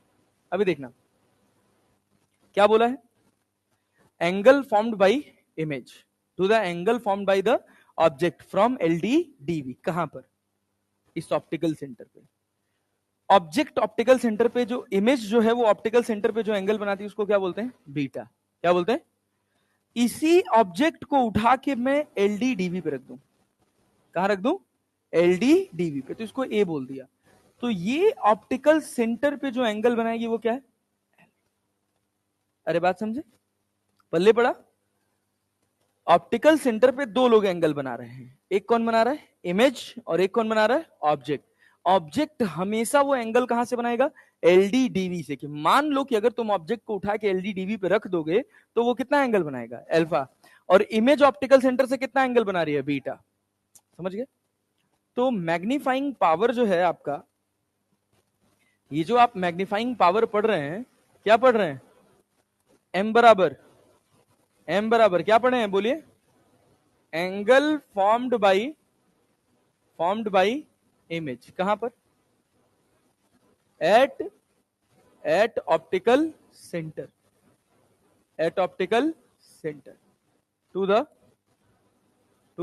Speaker 1: अभी देखना क्या बोला है, angle formed by image to the angle formed by the object from LDDV। कहां पर? इस ऑप्टिकल सेंटर पे। ऑब्जेक्ट ऑप्टिकल सेंटर पे जो इमेज जो है वो ऑप्टिकल सेंटर पे जो एंगल बनाती है उसको क्या बोलते हैं? बीटा। क्या बोलते हैं? इसी ऑब्जेक्ट को उठा के मैं LDDV पे रख दूं। कहां रख दूं? LDDV पे, तो इसको A बोल दिया। तो ये ऑप्टिकल सेंटर पे जो एंगल बनाएगी वो क्या है? अरे बात समझे? पल्ले पड़ा? ऑप्टिकल सेंटर पे दो लोग एंगल बना रहे हैं, एक कौन बना रहा है? इमेज, और एक कौन बना रहा है? ऑब्जेक्ट। ऑब्जेक्ट हमेशा वो एंगल कहां से बनाएगा? LDDV से। कि मान लो कि अगर तुम ऑब्जेक्ट को उठा के LDDV पे रख दोगे तो वो कितना एंगल बनाएगा? अल्फा। और इमेज ऑप्टिकल सेंटर से कितना एंगल बना रही है? बीटा। समझ गए? तो मैग्नीफाइंग पावर जो है आपका, ये जो आप मैग्नीफाइंग पावर पढ़ रहे हैं, क्या पढ़ रहे हैं? एम बराबर क्या पढ़े हैं? बोलिए। Angle formed by image. कहां पर? At optical centre, to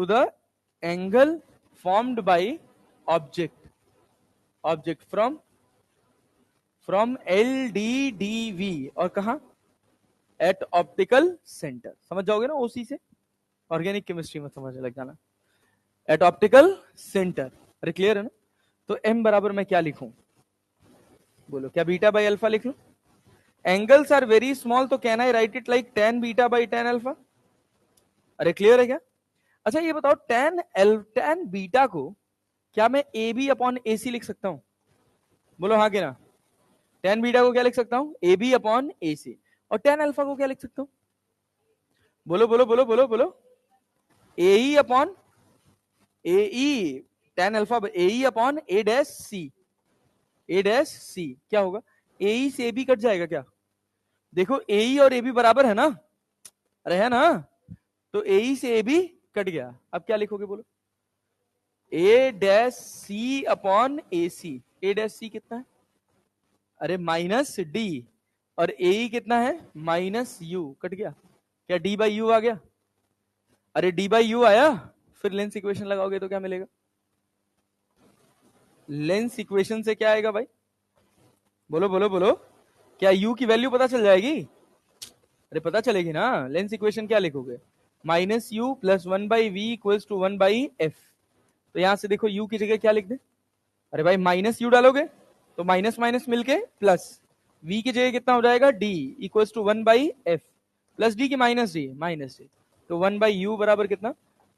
Speaker 1: the angle formed by object from LDDV। और कहा? At optical centre. समझ जाओगे ना उसी से, ऑर्गेनिक केमिस्ट्री में समझने लग जाना। At optical centre. अरे क्लियर है ना? तो M बराबर मैं क्या लिखूं? बोलो, क्या बीटा बाई अल्फा लिख लूं? एंगल्स आर वेरी स्मॉल, तो can I right it like tan beta by tan alpha? अरे क्लियर है क्या? अच्छा ये बताओ, tan बीटा को क्या मैं AB अपॉन AC लिख सकता हूं? बोलो हाँ कि ना? tan बीटा को क्या लिख सकता हूं? AB upon AC। और tan अल्फा को क्या लिख सकता हूं? बोलो बोलो बोलो बोलो बोलो। AE upon AE, tan alpha AE upon A dash C। क्या होगा? AE से AB कट जाएगा क्या? देखो AE और AB बराबर है ना? अरे है ना? तो AE से AB कट गया। अब क्या लिखोगे? बोलो। A dash C upon AC। A dash C कितना है? अरे माइनस D। और AE कितना है? Minus U। कट गया क्या? D बाई U आ गया? अरे D बाई U आया, फिर लेंस इक्वेशन लगाओगे तो क्या मिलेगा? लेंस इक्वेशन से क्या आएगा भाई? बोलो बोलो बोलो। क्या U की वैल्यू पता चल जाएगी? अरे पता चलेगी ना। लेंस इक्वेशन क्या लिखोगे? Minus u plus 1/v equals to 1/f। तो यहां से देखो u की जगह क्या लिख दे? अरे भाई माइनस यू डालोगे तो माइनस माइनस मिलके प्लस, v की जगह कितना हो जाएगा? d equals to 1/f plus d की माइनस d। तो 1/u बराबर कितना?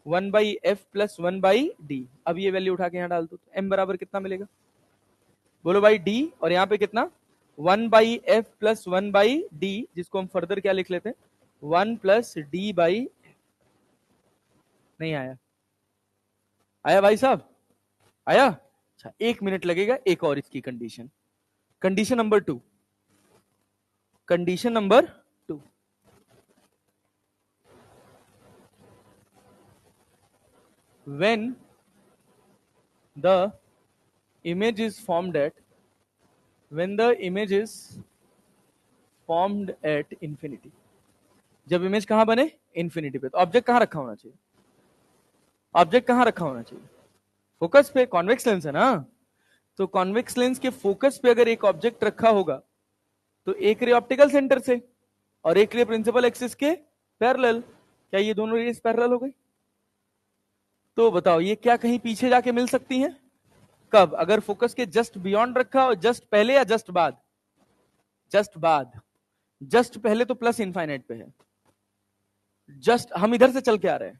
Speaker 1: 1/f plus 1/d। अब ये वैल्यू उठा के यहां डाल दो, तो m बराबर कितना मिलेगा? बोलो भाई d, और यहाँ पे कितना? 1/f प्लस 1/d, जिसको हम फर्दर क्या लिख लेते हैं? 1 प्लस d बाई। नहीं आया? आया भाई साहब? आया? अच्छा 1 मिनट लगेगा। एक और इसकी condition, condition number 2। Condition number 2, when the image is formed at infinity। जब इमेज कहां बने? इंफिनिटी पे। तो ऑब्जेक्ट कहां रखा होना चाहिए? ऑब्जेक्ट कहां रखा होना चाहिए? फोकस पे। कॉन्वेक्स लेंस है ना, तो कॉन्वेक्स लेंस के फोकस पे अगर एक ऑब्जेक्ट रखा होगा तो एक रे ऑप्टिकल सेंटर से और एक रे प्रिंसिपल एक्सिस के पैरेलल। क्या ये दोनों रेस पैरेलल हो गई? तो बताओ ये क्या कहीं पीछे जाके मिल सकती हैं? कब? अगर फोकस के जस्ट बियॉन्ड रखा और जस्ट पहले या जस्ट बाद? जस्ट बाद। जस्ट पहले तो प्लस इनफाइनाइट पे है, जस्ट हम इधर से चल के आ रहे हैं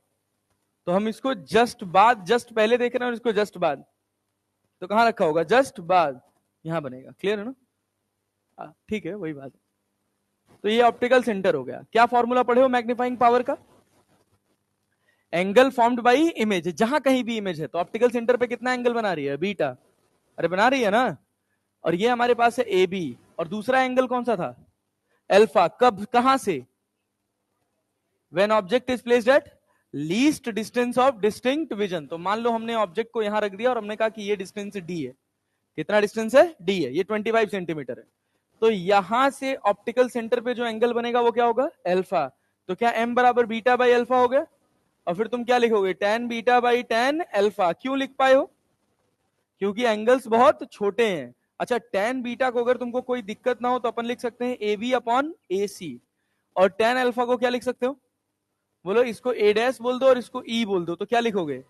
Speaker 1: तो हम इसको जस्ट बाद, जस्ट पहले देख रहे हैं और इसको जस्ट बाद, तो कहां रखा होगा? जस्ट बाद, यहां बनेगा। क्लियर है ना? ठीक है, वही बात है। तो ये ऑप्टिकल सेंटर हो गया। क्या फॉर्मूला पढ़े हो मैग्नीफाइंग पावर का? एंगल फॉर्म्ड बाई इमेज, जहां कहीं भी इमेज है तो ऑप्टिकल सेंटर पे कितना एंगल बना रही है? बीटा। अरे बना रही है ना। और ये हमारे पास है ए बी, और दूसरा एंगल कौन सा था? अल्फा। कब? कहां से? When object is placed at least distance of distinct vision. तो मान लो हमने ऑब्जेक्ट को यहां रख दिया और हमने कहा कि ये डिस्टेंस डी है। कितना डिस्टेंस है? डी है। ये 25 सेंटीमीटर है। तो यहां से ऑप्टिकल सेंटर पे जो एंगल बनेगा वो क्या होगा? अल्फा। तो क्या m बराबर बीटा बाई अल्फा हो गया? और फिर तुम क्या लिखोगे? tan beta by tan alpha. क्यों लिख पाए हो? क्योंकि एंगल्स बहुत छोटे हैं। अच्छा, tan बीटा को अगर तुमको कोई दिक्कत ना हो तो अपन लिख सकते हैं ए बी अपॉन ए सी, और tan अल्फा को क्या लिख सकते हो? बोलो, इसको ए डैश बोल दो और इसको ई बोल दो, तो क्या लिखोगे?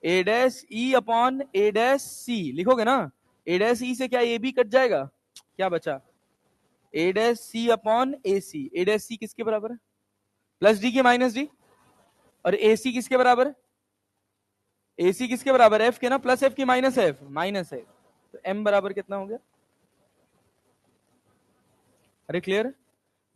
Speaker 1: ए डैश ई अपॉन ए डैश सी लिखोगे ना। ए डैश ई से क्या ए बी कट जाएगा? क्या बचा? ए डैश सी अपॉन ए सी। ए डैश सी किसके बराबर है? प्लस डी की माइनस डी। और ए सी किसके बराबर है? ए सी किसके बराबर है? एफ के ना। प्लस एफ की माइनस एफ, माइनस एफ। तो एम बराबर कितना हो गया? अरे क्लियर है?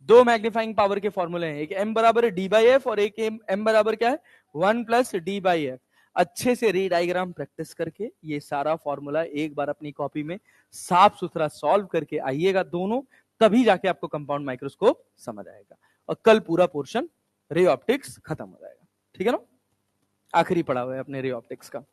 Speaker 1: दो मैग्नीफाइंग पावर के फॉर्मूले हैं, एक एम बराबर है डी बाई एफ और एक एम बराबर क्या है? 1 प्लस डी बाई एफ। अच्छे से री डायग्राम प्रैक्टिस करके ये सारा फॉर्मूला एक बार अपनी कॉपी में साफ सुथरा सॉल्व करके आइएगा दोनों, तभी जाके आपको कंपाउंड माइक्रोस्कोप समझ आएगा। और कल पूरा पोर्शन रे ऑप्टिक्स खत्म हो जाएगा। ठीक है ना? आखिरी पड़ा हुआ है अपने रे ऑप्टिक्स का।